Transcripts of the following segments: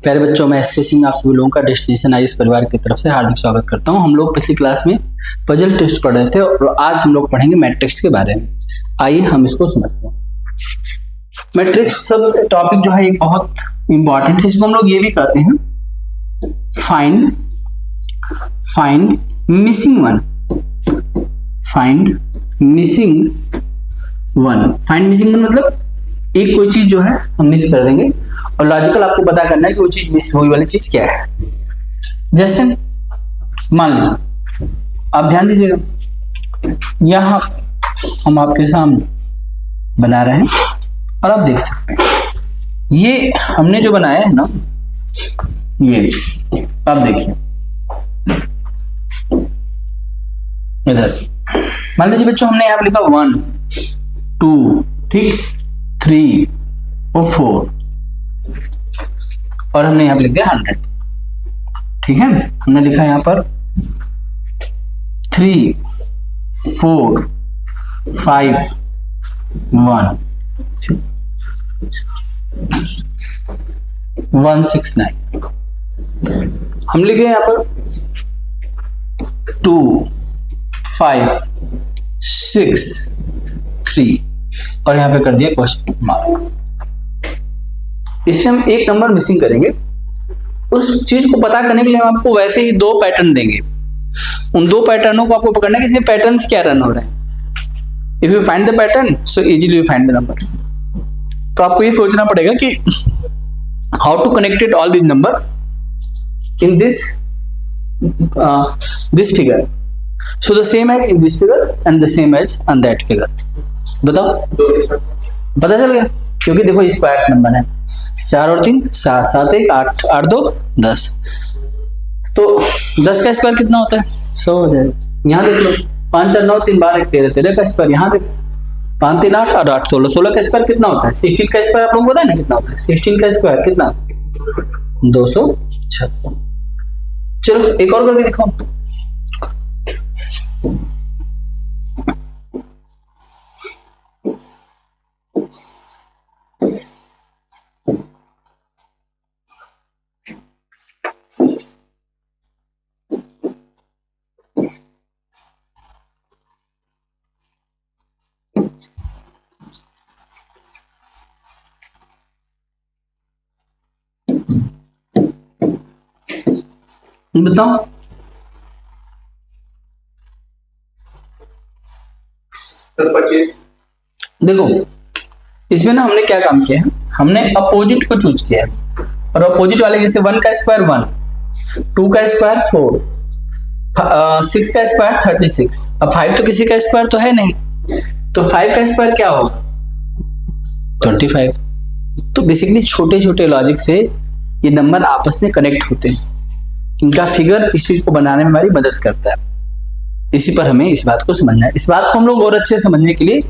प्यारे बच्चों, मैं एसके सिंह आप सभी लोगों का डेस्टिनेशन आईएएस परिवार की तरफ से हार्दिक स्वागत करता हूं। हम लोग पिछली क्लास में पजल टेस्ट पढ़ रहे थे और आज हम लोग पढ़ेंगे मैट्रिक्स के बारे में। आइए हम इसको समझते हैं। मैट्रिक्स सब टॉपिक जो है एक बहुत इंपॉर्टेंट है। इसको हम लोग ये भी कहते हैं find missing one. Find missing one मतलब एक कोई चीज जो है हम मिस कर देंगे और लॉजिकल आपको पता करना है कि वो चीज मिस हुई वाली चीज क्या है। जैसे मान लीजिए, आप ध्यान दीजिएगा, यहां हम आपके सामने बना रहे हैं और आप देख सकते हैं ये हमने जो बनाया है ना, ये आप देखिए इधर। मान लीजिए बच्चों, हमने यहां पर लिखा 1 2 ठीक 3 और 4 और हमने यहां पर लिख दिया 100। ठीक है, हमने लिखा यहां पर 3 4 5 1 169। हम लिख गए यहां पर 2 5 6 3 और यहां पे कर दिया क्वेश्चन मार्क। इसमें हम एक नंबर मिसिंग करेंगे। उस चीज को पता करने के लिए हम आपको वैसे ही दो पैटर्न देंगे। उन दो पैटर्नों को आपको पकड़ना है कि इसमें पैटर्न्स क्या रन हो रहे हैं। If you find the pattern so easily you find the number. तो आपको ये सोचना पड़ेगा कि how to connected all this number in this figure. So the same as in this figure and the same as on that figure. बताओ, पता चल गया? क्योंकि देखो स्क्वायर नंबर है, 4 और 3 7 7 1 8 8 2 10। तो 10 का स्क्वायर कितना होता है? 100 हो जाएगा। यहाँ देख लो, 5 4 9 3 12 1 13 13 का स्क्वायर। यहाँ देखो 5 3 8 और 8 16 16 का स्क्वायर कितना होता है? 16 का स्क्वायर आप लोगों को पता है ना कितना होता है? 16 का स्क्वायर कितना? 256। चलो एक और करके दिखाओ। बताओ, तो 25। देखो इसमें ना हमने क्या काम किया है, हमने अपोजिट को चूज किया है। और अपोजिट वाले जैसे 1 का स्क्वायर 1, 2 का स्क्वायर 4, 6 का स्क्वायर 36। अब 5 तो किसी का स्क्वायर तो है नहीं, तो 5 का स्क्वायर क्या होगा? 25। तो बेसिकली छोटे छोटे लॉजिक से ये नंबर आपस में कनेक्ट होते हैं। इनका फिगर इस चीज को बनाने में हमारी मदद करता है। इसी पर हमें इस बात को समझना है। इस बात को हम लोग और अच्छे से समझने के लिए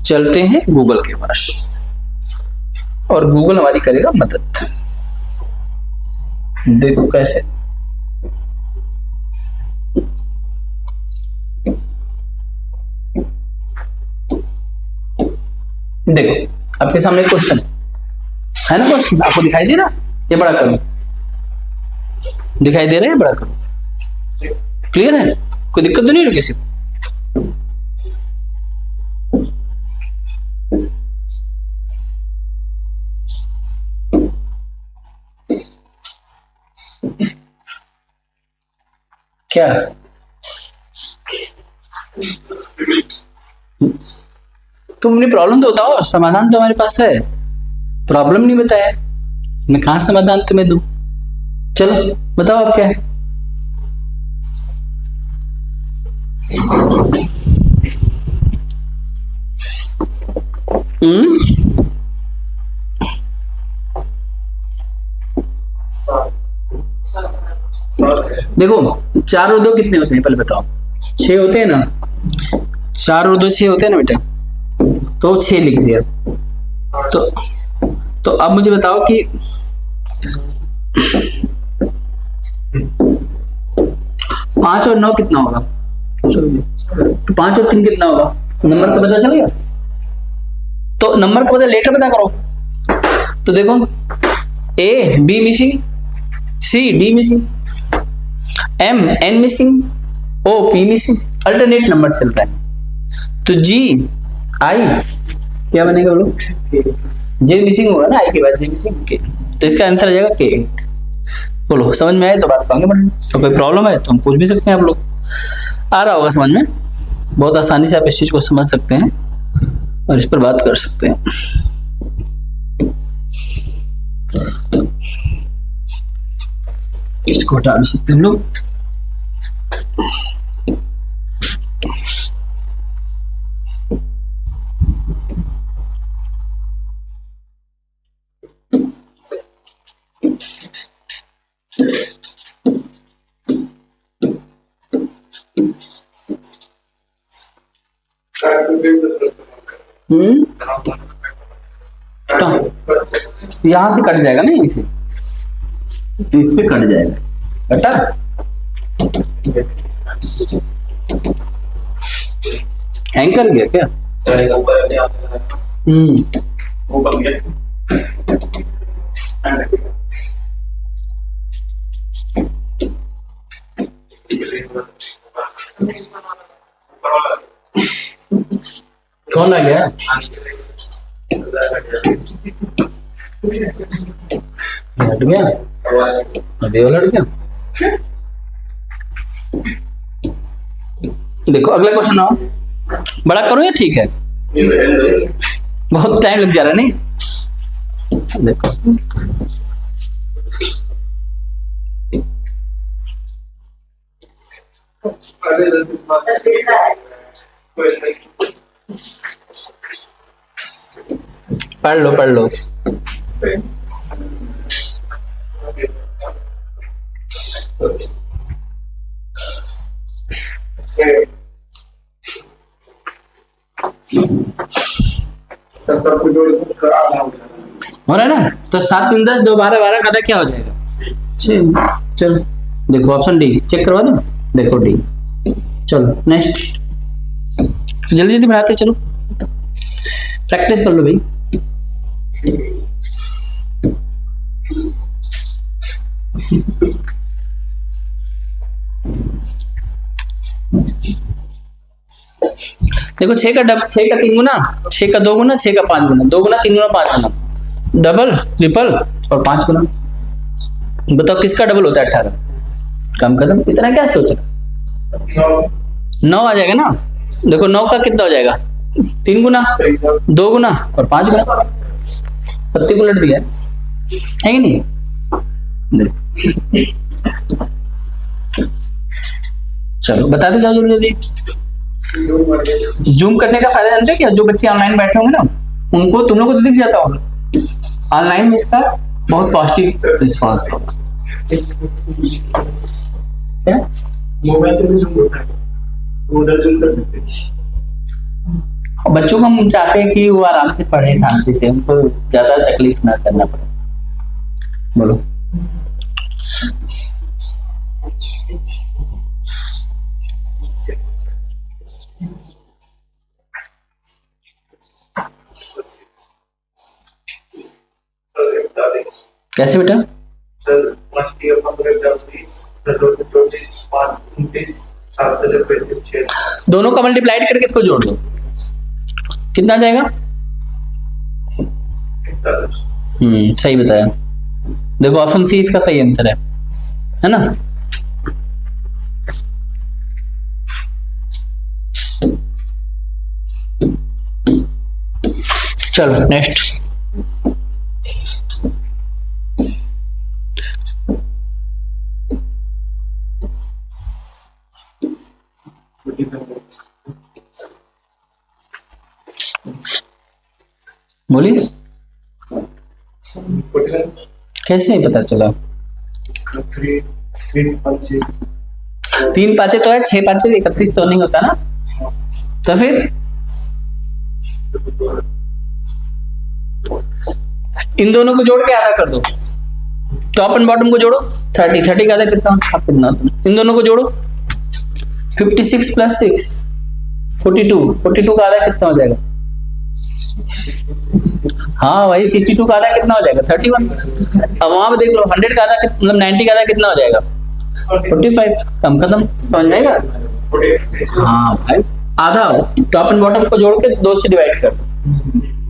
चलते हैं गूगल के पास और गूगल हमारी करेगा मदद। देखो कैसे। देखो आपके सामने क्वेश्चन है ना, क्वेश्चन आपको दिखाई दे रहा? ये बड़ा करो, दिखाई दे रहा है? बड़ा करो, क्लियर है? कोई दिक्कत तो नहीं है किसी को? क्या तुम अपनी प्रॉब्लम तो बताओ, समाधान तो हमारे पास है। प्रॉब्लम नहीं बताया, मैं कहां समाधान तुम्हें दूं? चलो बताओ आप क्या है। देखो 4 और 2 कितने होते हैं पहले बताओ? 6 होते हैं ना? 4 और 2 6 होते हैं ना बेटा? तो 6 लिख दिया। तो अब मुझे बताओ कि 5 और 9 कितना होगा? तो 5 और 3 कितना होगा? नंबर का पता चल गया? तो नंबर का पता लेटर पता करो। तो देखो A B missing C D missing, M N missing, O P missing, alternate number चल रहा है। तो जी आई क्या बनेगा बोलो, जे मिसिंग होगा ना, आई के बाद जे मिसिंग के, तो इसका आंसर आ जाएगा के। बोलो समझ में आए तो बात पाएंगे बढ़िया, तो कोई प्रॉब्लम है तो हम पूछ भी सकते हैं आप लोग, आ रहा होगा समझ में, बहुत आसानी से आप इस चीज को समझ सकते हैं और इस पर बात कर सकते हैं। इसको हटा भी सकते हैं हम लोग। यहां से कट जाएगा ना, यहीं से, इससे कट जाएगा, कटा। एंकर गया क्या? वो बन गया। कौन आ गया? हट गया, अभी वो लड़ गया। देखो अगला क्वेश्चन आओ, बड़ा करो या ठीक है? बहुत टाइम लग जा रहा है नहीं? देखो पढ़ लो पढ़ लो। हो रहा है ना? तो 7 3 10 2 12 12 का क्या हो जाएगा? चलो देखो ऑप्शन डी चेक करवा दो। देखो डी। चलो नेक्स्ट, जल्दी जल्दी बनाते चलो, प्रैक्टिस कर लो भाई। देखो 6 का 3 गुना, 6 का 2 गुना, 6 का 5 गुना, 2 गुना 3 गुना 5 गुना, डबल ट्रिपल और 5 गुना। बताओ किसका डबल होता है 18? कम कदम, इतना क्या सोच रहा? 9 आ जाएगा ना। देखो 9 का कितना हो जाएगा? 3 गुना, 2 गुना और 5 गुना। पत्ती को लट दिया है कि नहीं? चलो बताते जाओ जल्दी जल्दी। जूम करने का फायदा जानते हो क्या? जो बच्चे ऑनलाइन बैठे होंगे ना, उनको, तुम लोग को तो दिख जाता होगा ऑनलाइन में, इसका बहुत पॉजिटिव रिस्पॉन्स होगा। क्या मोबाइल पे भी जूम होता है, उधर जूम कर सकते हैं। बच्चों को हम चाहते हैं कि वो आराम से पढ़े, शांति से, उनको ज्यादा तकलीफ ना करना पड़े। बोलो कैसे बेटा? सर 5 दोनों का मल्टीप्लाइड करके इसको जोड़ दो, कितना जाएगा? सही बताया। देखो ऑप्शन सी इसका सही आंसर है ना? चलो नेक्स्ट। बोलिए कैसे पता चला? 3 5 तो है, 6 5 31 तो नहीं होता ना, तो फिर इन दोनों को जोड़ के आधा कर दो, टॉप एंड बॉटम को जोड़ो। 30 का आधा कितना होता? कितना होता? इन दोनों को जोड़ो, 56 + 6 42, 42 का आधा कितना हो जाएगा? हाँ वही 62 का आधा कितना हो जाएगा 31। अब वहां पे देख लो 100 का आधा मतलब 90 का आधा कितना हो जाएगा 45। कम खत्म, समझ में आएगा। हाँ भाई आधा टॉप एंड बॉटम को जोड़ के 2 से डिवाइड कर।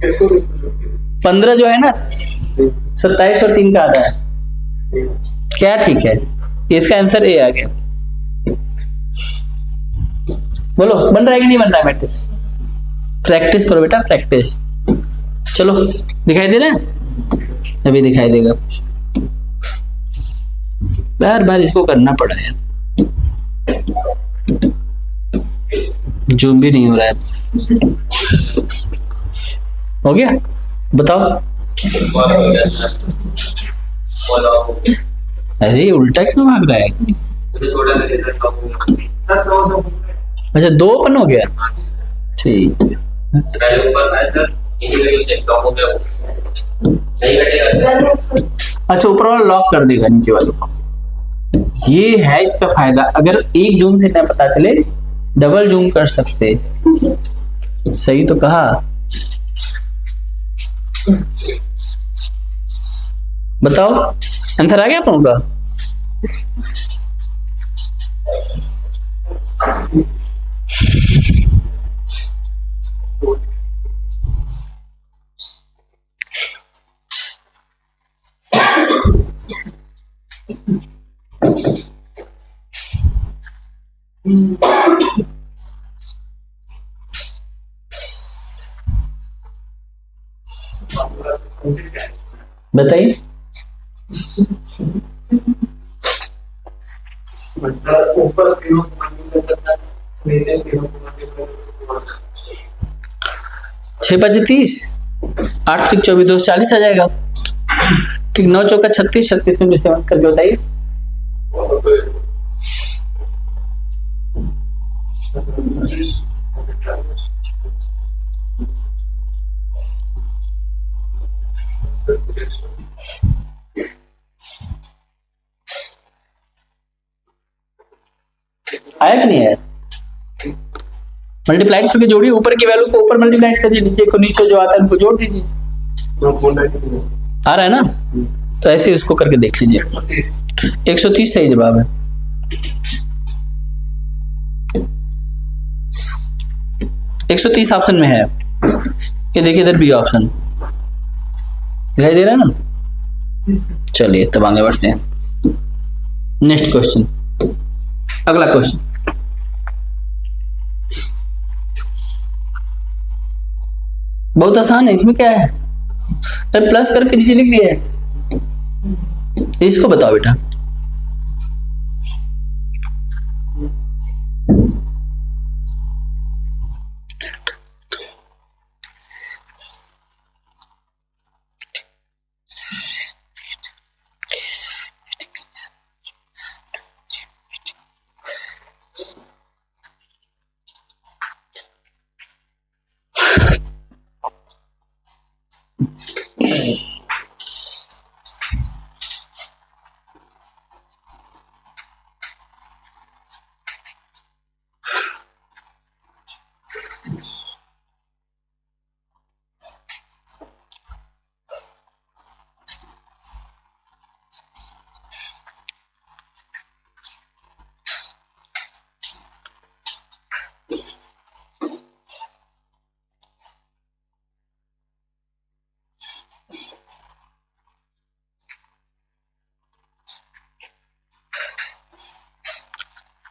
किसको 15 जो है ना 27 और 3 का आधा है। क्या ठीक है, इसका आंसर ए आ गया। बोलो बन रहा है कि नहीं बन रहा है मैट्रिक्स? प्रैक्टिस करो बेटा प्रैक्टिस। चलो दिखाई दे रहा है? अभी दिखाई देगा। बार बार इसको करना पड़ा यार, जूम भी नहीं हो रहा है। हो गया? बताओ। अरे उल्टा क्यों भाग रहा है? अच्छा 2 ओपन हो गया, ठीक है। अच्छा ऊपर वाला लॉक कर देगा नीचे वाले को, ये है इसका फायदा। अगर एक जूम से ना पता चले डबल जूम कर सकते। सही तो कहा। बताओ आंसर आ गया आप लोगों का? बताइए। ऊपर तीनों नीचे तीनों 6 5 30, 8 3 24 2 40 आ जाएगा। ठीक, 9 चौका 36, 36 में 7 करके बताइए। आया कि नहीं आया? मल्टीप्लाइड करके जोड़िए, ऊपर की वैल्यू को ऊपर मल्टीप्लाइड कर दीजिए, नीचे को नीचे जो आता है उनको जोड़ दीजिए। आ रहा है ना? तो ऐसे उसको करके देख लीजिए। 130 सही जवाब है। एक 130 ऑप्शन में है। ये देखिए इधर बी ऑप्शन दिखाई दे रहा है ना। चलिए तब आगे बढ़ते हैं। नेक्स्ट क्वेश्चन, अगला क्वेश्चन। बहुत आसान है, इसमें क्या है? अरे प्लस करके नीचे लिख दिया है। इसको बताओ बेटा।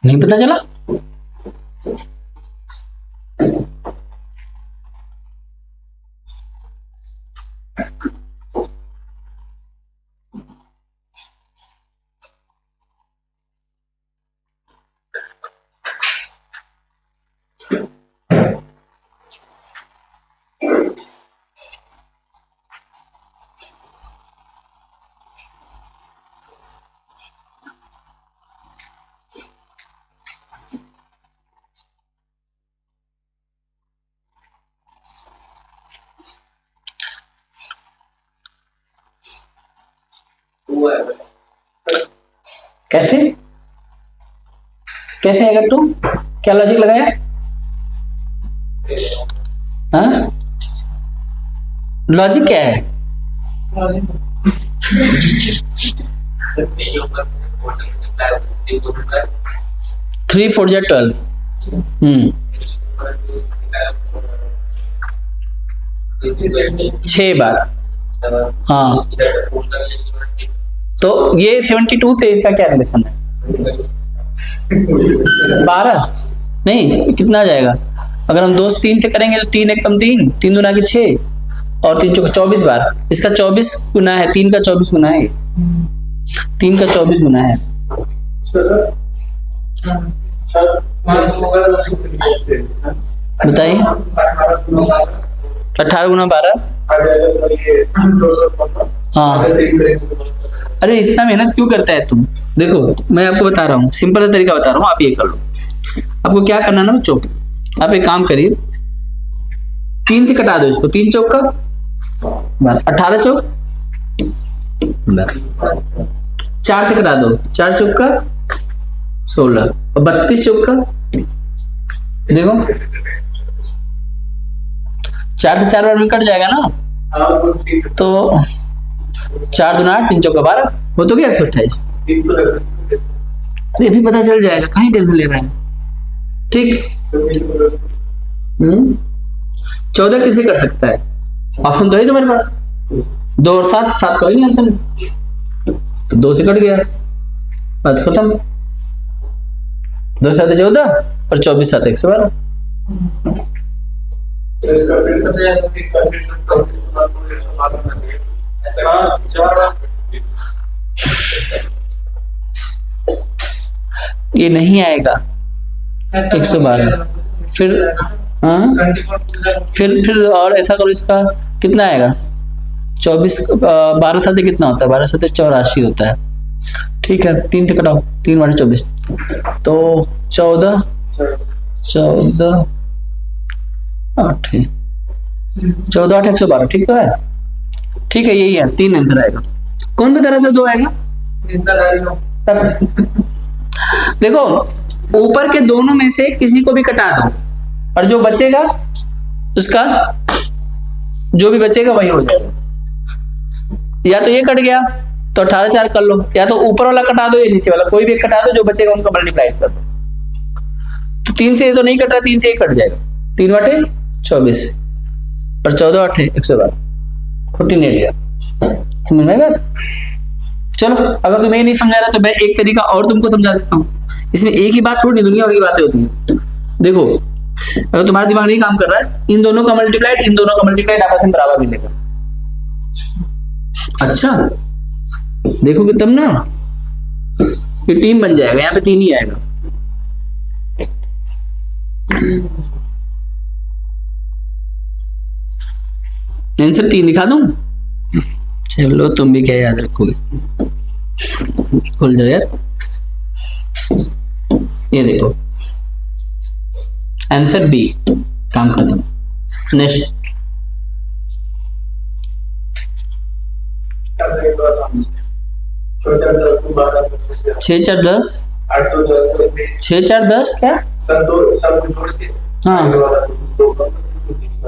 नहीं पता चला? कैसे कैसे अगर तू क्या लॉजिक लगाया? हाँ लॉजिक क्या है? थ्री फोर जा 12। छह बार। हाँ, तो ये 72 से इसका क्या रिलेशन है? 12 नहीं, कितना आ जाएगा? अगर हम 2 से 3 से करेंगे तो 3 एक कम 3, 3 दूना के 6 और 3 चौका 24 बार। इसका 24 गुना है, 3 का 24 गुना है, 3 का 24 गुना है। बताइए, 18 गुना 12। हाँ, अरे इतना मेहनत क्यों करता है तुम? देखो मैं आपको बता रहा हूँ, सिंपल सा तरीका बता रहा हूँ, आप ये कर लो। आपको क्या करना है ना बच्चों, आप एक काम करिए, 3 से कटा दो इसको, 3 चौका 18 चौक 4 से कटा दो, 4 चौका 16 और 32 चौका। देखो 4 से 4 बार में कट जाएगा ना, तो 4 दूना 8, 3 चौका 12, वो तो क्या 128। अरे अभी पता चल जाएगा, कहीं टेंशन ले रहे हैं। ठीक। 14 किसे कर सकता है? ऑप्शन तो है तुम्हारे पास, 2 और 7, 7 तो ही नहीं अंतर में, तो 2 से कट गया, बात खत्म। 2 7 14 और 24 7 112। ये नहीं आएगा 112। फिर हाँ, फिर और ऐसा करो, इसका कितना आएगा? 24 12 साथ कितना होता है? 12 साथ 84 होता है। ठीक है, 3 से कटाओ, 3 बटे 24 तो 14 14 8 14 8 112। ठीक तो है? ठीक है, यही है, 3 आंसर आएगा। कौन बता रहा था 2 आएगा? देखो ऊपर के दोनों में से किसी को भी कटा दो और जो बचेगा उसका, जो भी बचेगा वही हो जाएगा। या तो ये कट गया तो 18 4 कर लो, या तो ऊपर वाला कटा दो या नीचे वाला, कोई भी एक कटा दो, जो बचेगा उनका मल्टीप्लाई कर दो। तो 3 से ये तो नहीं कट रहा, 3 से ये कट जाएगा, 3 बटे 24 और 14 8 112, 14 एरिया। समझ में आएगा? चलो, अगर तुम्हें नहीं समझा रहा तो मैं एक तरीका और तुमको समझा देता हूँ। इसमें एक ही बात थोड़ी, दुनिया भर की बातें होती हैं। देखो अगर तुम्हारा दिमाग नहीं काम कर रहा है, इन दोनों का मल्टीप्लाइड आपस में बराबर मिलेगा। अच्छा देखोगे तब ना ये टीम बन जाएगा, यहाँ पे 3 ही आएगा। आंसर 3 दिखा दूं? चलो तुम भी क्या याद रखोगे, खोल जाओ यार। ये देखो आंसर बी, काम खत्म। नेक्स्ट 6 4 10 6 4 10 क्या? हाँ,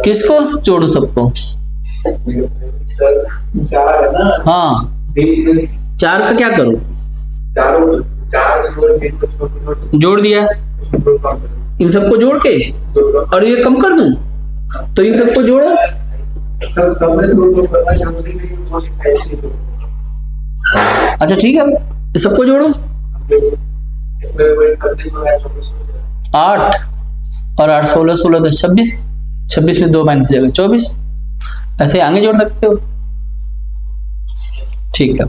किसको जोड़ू? सबको? हाँ, 4 का क्या करूं? जोड़ दिया, इन सबको जोड़ के और ये कम कर दूं, तो इन सबको जोड़ो। अच्छा ठीक है, सबको जोड़ो। 8 और 8 16 16 10 26, 26 में 2 माइनस जाएगा 24। ऐसे आगे जोड़ सकते हो। ठीक है,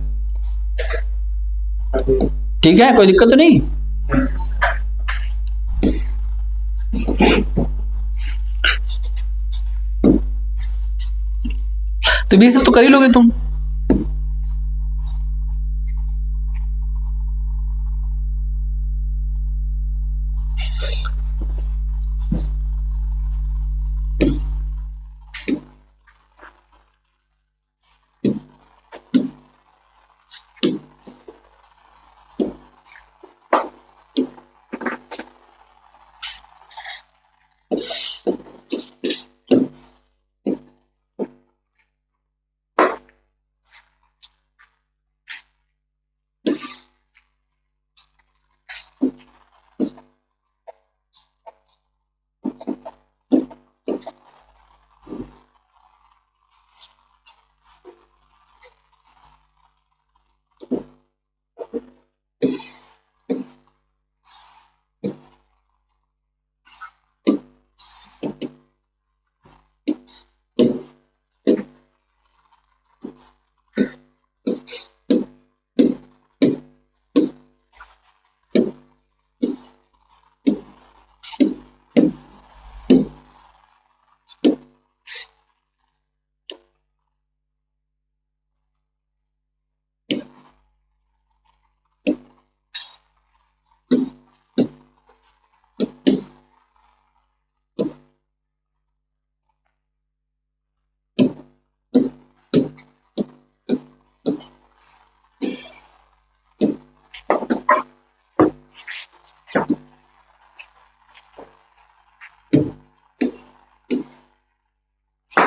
ठीक है, कोई दिक्कत तो नहीं। तो ये सब तो कर ही लोगे तुम।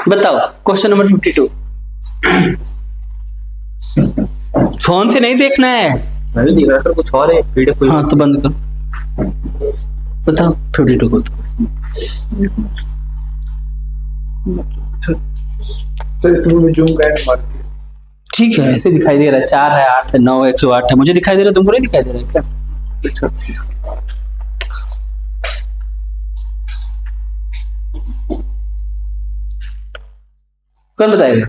बताओ क्वेश्चन नंबर 52। फोन से नहीं देखना है। मैं भी देख रहा था कुछ और है वीडियो हाँ तो बंद कर। बताओ 52 को। तो इसमें जूम करके मार दिया। ठीक है, ऐसे दिखाई दे रहा है। 4 है, 8 है, 9 है, 108 है। मुझे दिखाई दे रहा है, तुमको नहीं दिखाई दे रहा है क्या? कौन बताएगा?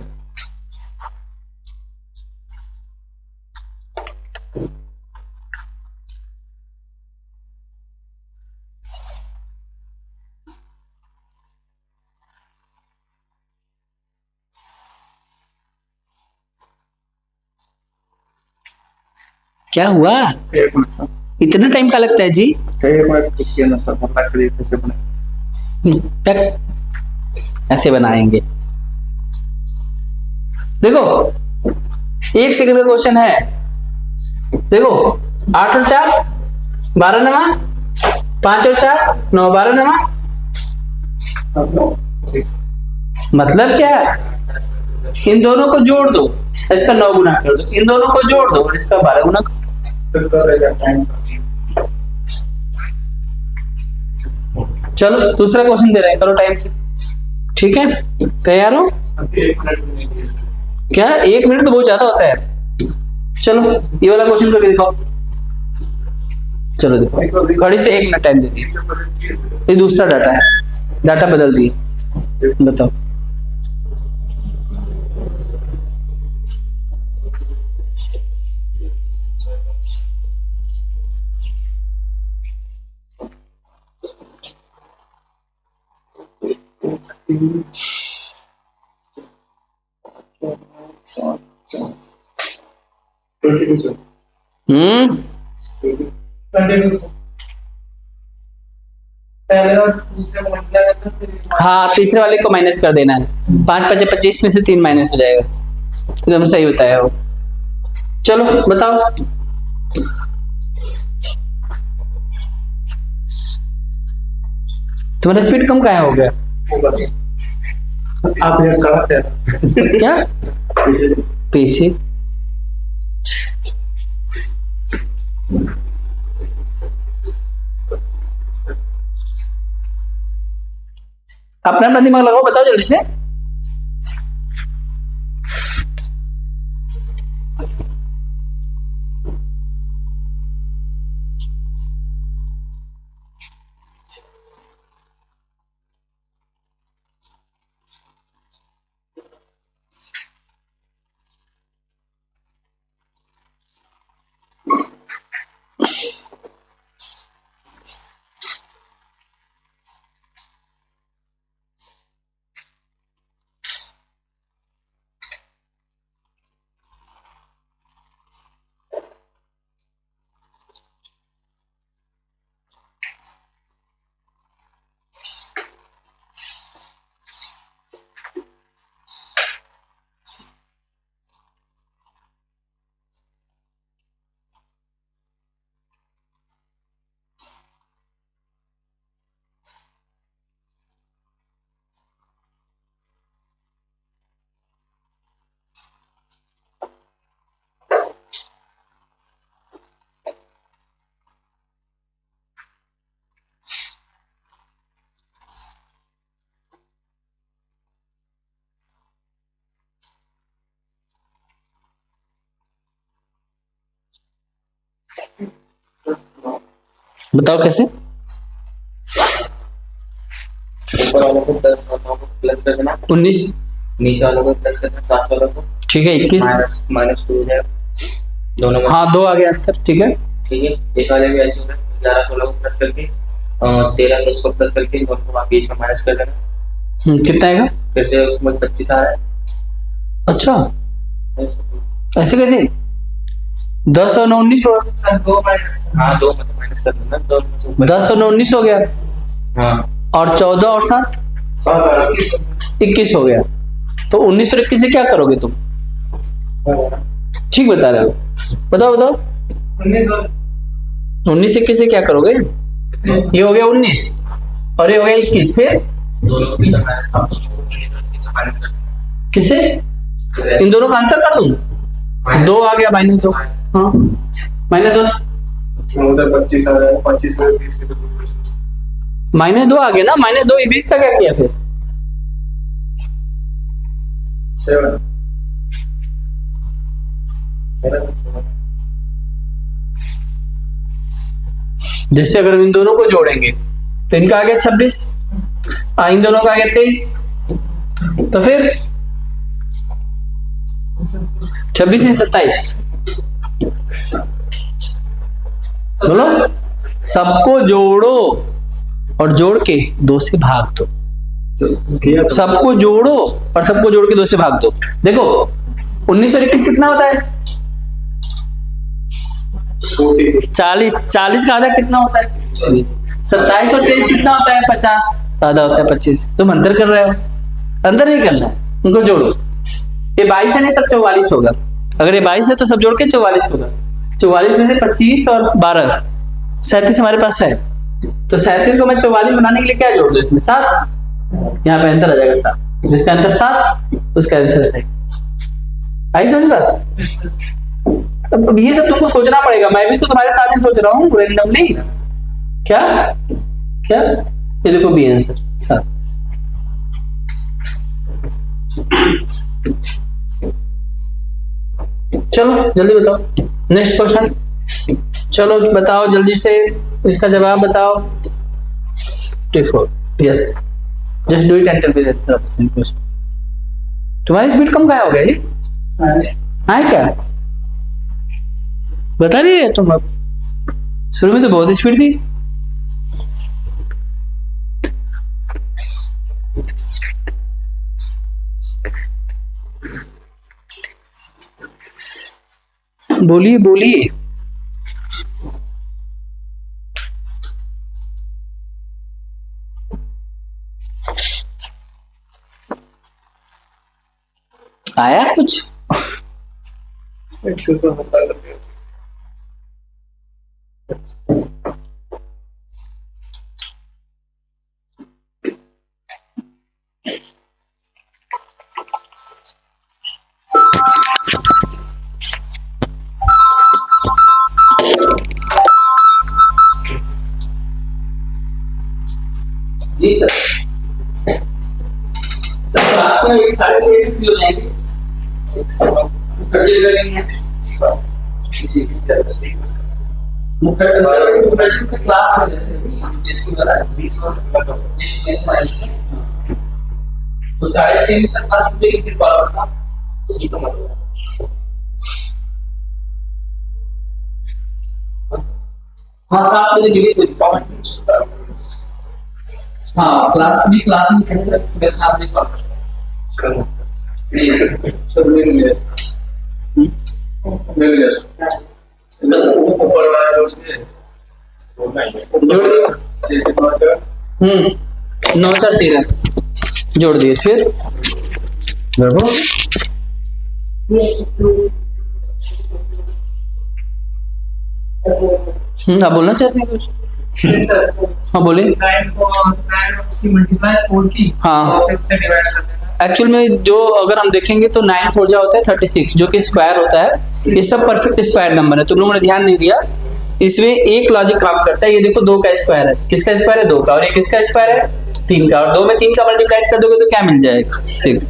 क्या हुआ? एक मिनट सर, इतना टाइम का लगता है जी? एक मिनट रुकिए ना सर, हम बात करिए कैसे बने। टक, ऐसे बनाएंगे। देखो 1 सेकंड का क्वेश्चन है। देखो 8 और 4 12 नमा, 5 और 4 9 12 नमा। मतलब क्या है? इन दोनों को जोड़ दो, इसका 9 गुना कर दो। इन दोनों को जोड़ दो और इसका 12 गुना कर दो। चलो दूसरा क्वेश्चन दे रहे हैं, करो टाइम से। ठीक है, तैयार हो? 1 मिनट भी नहीं दिया। क्या 1 मिनट तो बहुत ज्यादा होता है। चलो ये वाला क्वेश्चन करके दिखाओ। चलो देखो, घड़ी से 1 मिनट टाइम दे दिए। ये दूसरा डाटा है, डाटा बदल दिए। बताओ। हम्म, पहले और दूसरे को मल्टीप्लाई करते हैं, फिर हाँ तीसरे वाले को माइनस कर देना है। 5 5 25 में से 3 माइनस हो जाएगा। एकदम सही बताया हो। चलो बताओ। तुम्हारा स्पीड कम काहे हो गया? आप ये गलत है। क्या पीछे? अपना अपना दिमाग लगाओ, बताओ जल्दी से। बताओ कैसे? ऊपर वालों को 10 वालों को प्लस कर देना, 19। नीचे वालों को प्लस कर देना, 7 वालों को ठीक है, 21। माइनस 2 हो जाएगा दोनों में। हाँ 2 आ गया आंसर। ठीक है, ठीक है, इस वाले भी ऐसे हो गए। 11 16 को प्लस करके 13 10 को प्लस करके दोनों को बीच में माइनस कर देना। कितना आएगा? फिर से 25 आ रहा है। अच्छा ऐसे कैसे? 10 और 9 19 हुआ। सर 2 माइनस हाँ 2 मतलब माइनस कर देना, 2 में से ऊपर। 10 और 9 19 हो गया। हाँ और 14 और 7 7 और 21 हो गया। तो 19 और 21 से क्या करोगे तुम? ठीक बता रहे हो, बताओ बताओ। 19 और 19 21 से क्या करोगे? ये हो गया 19 और ये हो गया 21। फिर दोनों को बीच में माइनस कर दो, से माइनस कर देंगे। किससे? इन दोनों का आंसर कर दूं? 2 आ गया -2। हाँ -2 उधर 25 आ रहा है, 25 में 20 के तो -2 आ गया ना। -2 20 का क्या किया फिर? 7 जैसे अगर इन दोनों को जोड़ेंगे तो इनका आ गया 26, इन दोनों का आ गया 23, तो फिर 26 नहीं 27। बोलो, सबको जोड़ो और जोड़ के 2 से भाग दो। सबको जोड़ो और सबको जोड़ के 2 से भाग दो। देखो 19 और 21 कितना होता है? 40 का आधा कितना होता है? 27 और 23 कितना होता है? 50 आधा होता है 25। तुम अंतर कर रहे हो, अंतर नहीं करना है, उनको जोड़ो। ये 22 है नहीं, सब 44 होगा। अगर ये 22 है तो सब जोड़ के 44 होगा। 44 में से 25 और 12 37 हमारे पास है, तो 37 को मैं 44 बनाने के लिए क्या जोड़ दूं इसमें? 7। यहाँ पे आंसर आ जाएगा 7। जिसका आंसर 7 उसका आंसर सही। आई समझ बात? अब ये सब तुमको सोचना पड़ेगा, मैं भी तो तुम्हारे साथ ही सोच रहा हूँ रैंडमली। क्या क्या? ये देखो बी आंसर 7। चलो जल्दी बताओ नेक्स्ट क्वेश्चन। चलो बताओ जल्दी से, इसका जवाब बताओ। 24 yes, just do it and tell me the answer of the same question. तुम्हारी स्पीड कम क्या हो गया जी? है क्या? बता रही है तुम? अब शुरू में तो बहुत स्पीड थी। बोलिए बोलिए। आया कुछ? जी सर। सर क्लास में 6:30 हो जाएंगे। 6 लगेंगे। जी क्लास में तो 6:30 में सर क्लास छूटेगी, फिर कॉल करना। यही तो मसला है। हाँ 7 बजे मिली कोई कमेंट। हाँ क्लास में कैसे सुबह 7 बजे कॉल करना। सब ले लिया जोड़ दिया। 9 4 13 जोड़ दिए। फिर देखो आप बोलना चाहते हैं कुछ? हाँ बोले। 9 उसकी मल्टीप्लाई 4 की, हाँ फिर से डिवाइड कर देना। एक्चुअल में जो अगर हम देखेंगे तो 9 4 होता है 36, जो कि स्क्वायर होता है। ये सब परफेक्ट स्क्वायर नंबर है, तुम लोगों ने ध्यान नहीं दिया। इसमें एक लॉजिक काम करता है। ये देखो 2 का स्क्वायर है, किसका स्क्वायर है? 2 का। और ये किसका स्क्वायर है? 3 का। और 2 में 3 का मल्टीप्लाई कर दोगे तो क्या मिल जाएगा? 6।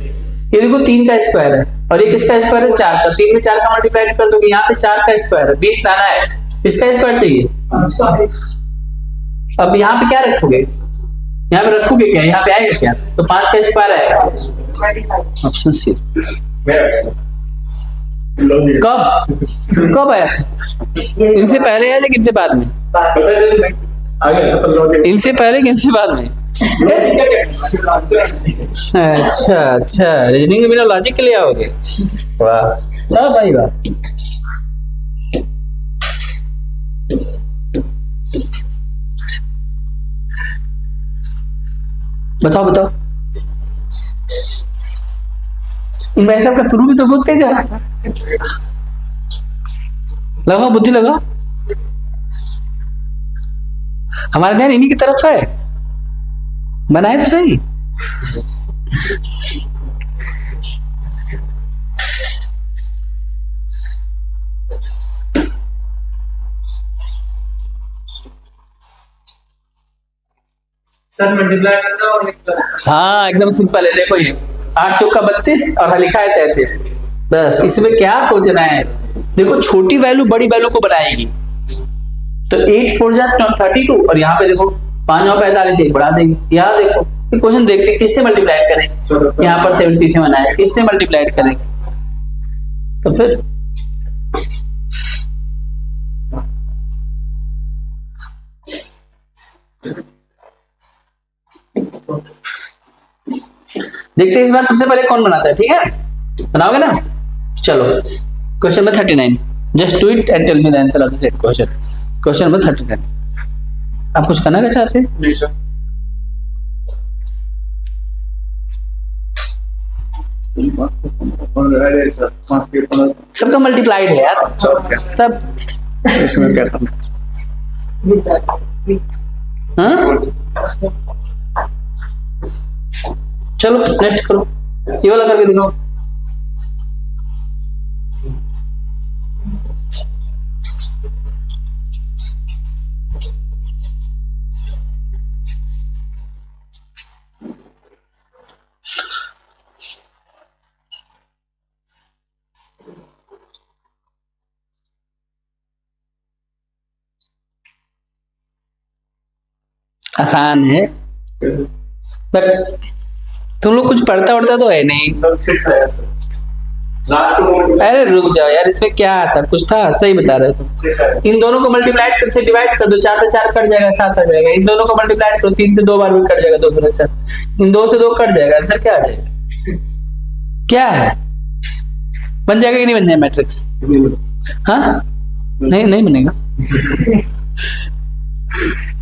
ये देखो 3 का स्क्वायर है, और ये किसका स्क्वायर है? 4 का। 3 में 4 का मल्टीप्लाई कर दोगे, यहाँ पे 4 का स्क्वायर है, 20 लाना है। इसका स्क्वायर चाहिए। अब यहाँ पे क्या रखोगे? यहाँ पे रखोगे क्या? यहाँ पे आएगा क्या? तो 5 का स्क्वायर आएगा। Option C. कब आया? इनसे पहले आया या इनसे बाद में? इनसे पहले कि इनसे बाद में? अच्छा रीजनिंग में मेरा लॉजिक के लिए आओगे? वाह भाई वाह। बताओ मैं सबका शुरू में तो बहुत तेज आ रहा था। लगाओ बुद्धि लगाओ, हमारा ध्यान इन्हीं की तरफ है। बनाए तो सही। सर मल्टीप्लाई करना और एक प्लस। हाँ एकदम सिंपल है, देखो ये 8 चौका 32 और लिखा है 33, बस इसमें क्या सोचना है। देखो छोटी वैल्यू बड़ी वैल्यू को बनाएगी, तो 8 4 जा 32 और यहाँ पे देखो 5 9 45 एक बढ़ा देंगे। यहाँ देखो क्वेश्चन देखते हैं किससे मल्टीप्लाई करें, यहाँ पर 77 आया, किससे मल्टीप्लाई करें, तो फिर देखते हैं इस बार सबसे पहले कौन बनाता है, ठीक है बनाओगे ना। चलो question number 39, just do it and tell me the answer of the set question. Question number 39, आप कुछ करना क्या चाहते हैं? नहीं सर। अरे सर 5 के 15 सबका मल्टीप्लाइड है यार, सब इसमें क्या करना? हाँ? चलो नेक्स्ट करो, ये वाला करके दिखाओ। आसान है, बट तुम लोग कुछ पढ़ता उड़ता तो है नहीं। तब 6 आया सर। लास्ट को अरे रुक जाओ यार, इसमें क्या आता, कुछ था, सही बता रहे हो तुम। 6 आया। इन दोनों को मल्टीप्लाई कर से डिवाइड कर दो, 4 से 4 कट जाएगा, 7 आ जाएगा। इन दोनों को मल्टीप्लाई करो, 3 से 2 बार भी कट जाएगा, 2 गुना 4, इन 2 से 2 कट जाएगा, आंसर क्या आ जाएगा? क्या है, बन जाएगा कि नहीं बन जाएगा मैट्रिक्स? हाँ नहीं नहीं बनेगा।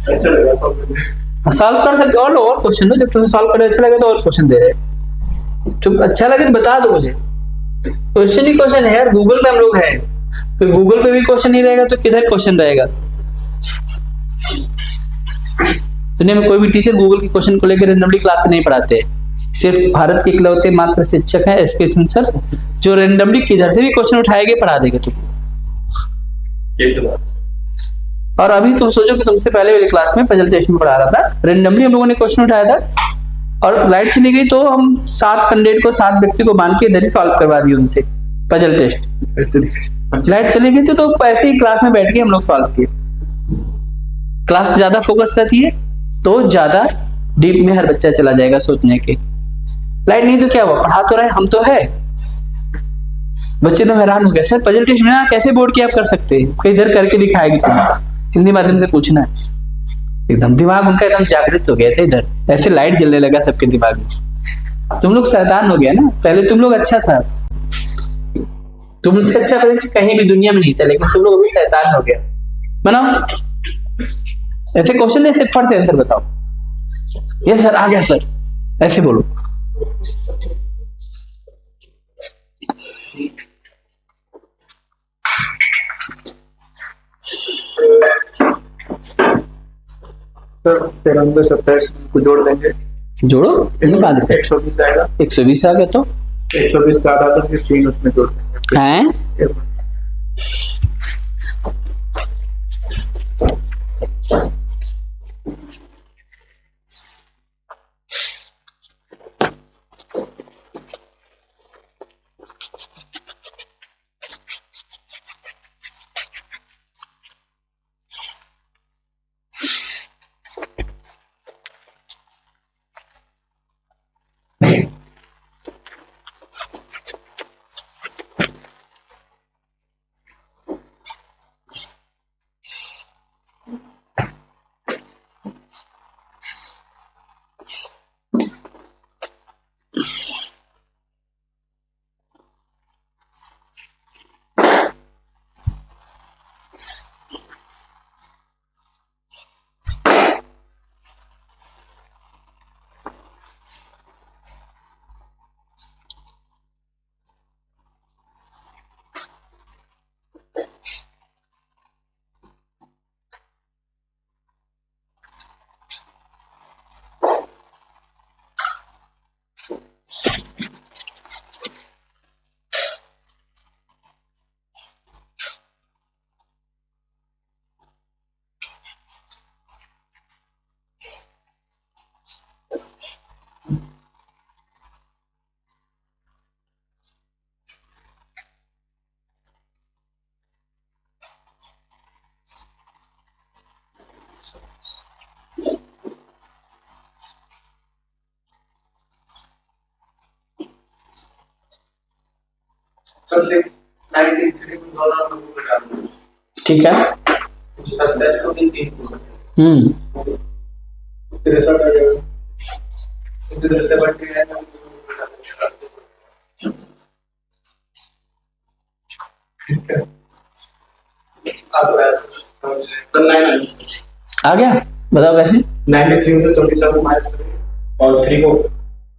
अच्छा लगा सब। सॉल्व कर सकते और क्वेश्चन लो, जब तुम्हें सॉल्व करने अच्छा लगे तो और क्वेश्चन दे रहे। तो अच्छा लगे तो बता दो मुझे, क्वेश्चन ही क्वेश्चन है यार, गूगल पे हम लोग हैं, तो गूगल पे भी क्वेश्चन नहीं रहेगा तो किधर क्वेश्चन रहेगा? दुनिया में कोई भी टीचर गूगल के क्वेश्चन को लेकर रेंडमली क्लास में नहीं पढ़ाते, सिर्फ भारत के इकलौते मात्र शिक्षक है एसके सिंह सर, जो रेंडमली किधर से भी क्वेश्चन उठाएंगे पढ़ा देंगे तुम। ये तो बात। और अभी तुम सोचो कि तुमसे पहले वाली क्लास में पजल टेस्ट में पढ़ा रहा था, रेंडमली हम लोगों ने क्वेश्चन उठाया था और लाइट चली गई तो हम 7 कैंडिडेट को 7 व्यक्ति को बांध के इधर ही सॉल्व करवा दिए उनसे पजल टेस्ट। लाइट चली गई थी तो ऐसे ही क्लास में बैठ के हम लोग सॉल्व किए। क्लास ज्यादा फोकस करती है तो ज्यादा डीप में हर बच्चा चला जाएगा सोचने के। लाइट नहीं तो क्या हुआ, पढ़ा तो रहे हम तो है। बच्चे तो हैरान हो गए, सर पजल टेस्ट में कैसे बोर्ड की आप कर सकते हैं, कहीं इधर करके दिखाएगी तुम्हें, हिंदी माध्यम से पूछना है। एकदम दिमाग उनका एकदम जागृत हो गया था, इधर ऐसे लाइट जलने लगा सबके दिमाग में। तुम लोग शैतान हो गया ना, पहले तुम लोग अच्छा था, तुमसे अच्छा परीक्षा कहीं भी दुनिया में नहीं था, लेकिन तुम लोग अभी शैतान हो गया। बनाओ ऐसे क्वेश्चन दे, फट से आंसर बताओ। ये सर आ गया सर, ऐसे बोलो। सर 93 27 को जोड़ देंगे, जोड़ो, निकाल देते 120 आएगा। 120 आ गया तो 120 का आधा तो फिर 3 उसमें जोड़ देंगे। हैं, से 93 को $1 को घटा दो, ठीक है। 27 को 3 हो सकते हैं, 63 आ जाएगा, फिर इधर से बढ़ के आएगा, ठीक है। अब तो 9 आ गया, बताओ कैसे। 93 में से 27 माइनस करेंगे और 3 को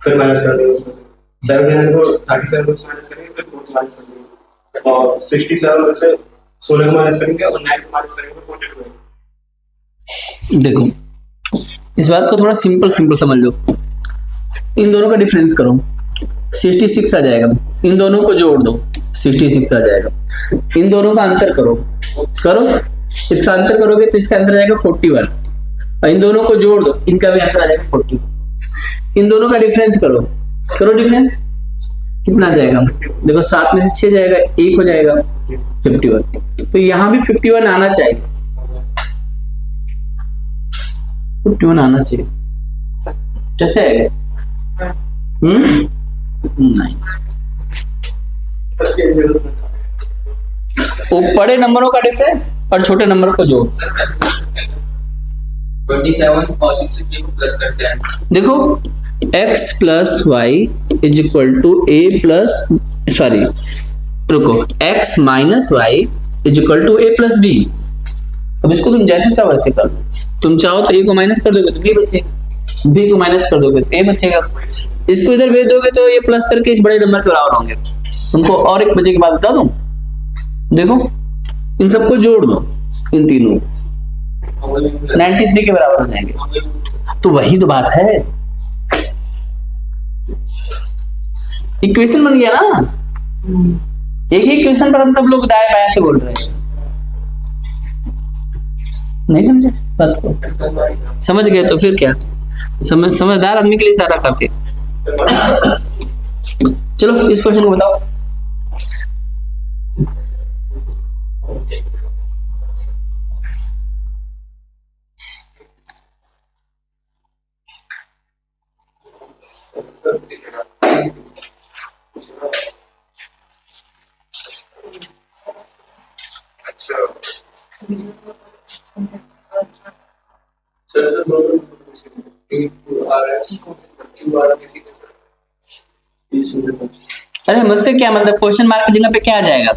फिर माइनस कर देंगे उसमें से, 79 को 37 को माइनस करेंगे, फिर 4 माइनस कर देंगे और 67 में से 16 को माइनस करेंगे और 9 को माइनस करेंगे, 42। देखो इस बात को थोड़ा सिंपल समझ लो। इन दोनों का डिफरेंस करो, 66 आ जाएगा। इन दोनों को जोड़ दो, 66 आ जाएगा। इन दोनों का अंतर करो, इसका अंतर करोगे तो इसका अंतर आ जाएगा 41, और इन दोनों को जोड़ दो, इनका भी अंतर आ जाएगा 40। इन दोनों का डिफरेंस करो डिफरेंस कितना आ जाएगा। देखो 7 में से 6 जाएगा, 1 हो जाएगा 51। तो यहाँ भी 51 आना चाहिए, 51 आना चाहिए। कैसे आएगा? नहीं, वो बड़े नंबरों का डिफरेंस और छोटे नंबर को जोड़। 27 और 63 को प्लस करते हैं। देखो x plus y is equal to a plus x minus y is equal to a plus B. अब इसको तुम जैसे चाहो वैसे कर लो। तुम चाहो तो a को माइनस कर दोगे तो b बचेगा, b को माइनस कर दोगे तो a बचेगा। इसको इधर भेज दोगे तो ये प्लस करके इस बड़े नंबर के बराबर होंगे। तुमको और एक बजे की बात बता दूं, देखो इन सबको जोड़ दो, इन तीनों 93 के बराबर हो जाएंगे। तो वही तो बात है, इक्वेशन बन गया ना। एक ही इक्वेशन पर हम सब लोग दाएं बाएं से बोल रहे हैं। नहीं समझे बात को? समझ गए तो फिर क्या, समझदार आदमी के लिए सारा काफी। चलो इस क्वेश्चन को बताओ। अरे मुझसे क्या मतलब, क्वेश्चन मार्क की जगह पे क्या आ जाएगा?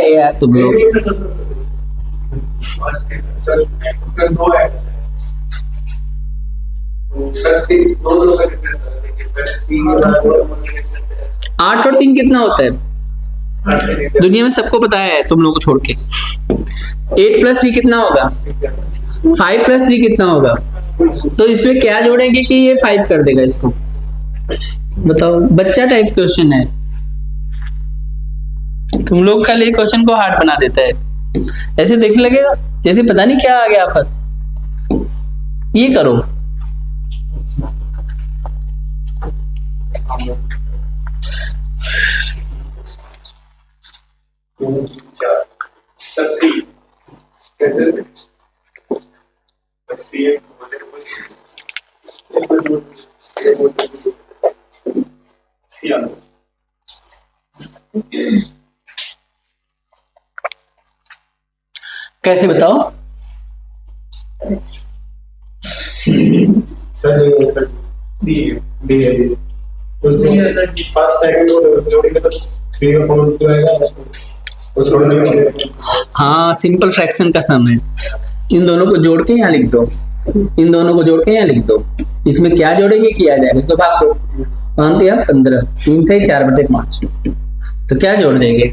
यार तुम लोग आठ और 3 कितना होता है दुनिया में? सबको पता है, तुम लोगों को छोड़ के। 8 प्लस 3 कितना होगा? 5 प्लस 3 कितना होगा? तो इसमें क्या जोड़ेंगे कि ये 5 कर देगा इसको? बताओ, बच्चा टाइप क्वेश्चन है। तुम लोग खाली क्वेश्चन को हार्ड बना देता है। ऐसे देखने लगेगा जैसे पता नहीं क्या आ गया आफत। ये करो, कैसे बताओ? हाँ, सिंपल फ्रैक्शन का सम है। इन दोनों को जोड़ के यहाँ लिख दो, इन दोनों को जोड़ के यहाँ लिख दो। इसमें क्या जोड़ेंगे किया जाएगा, तो भाग दो। 15 3 से 4/5। तो क्या जोड़ देंगे?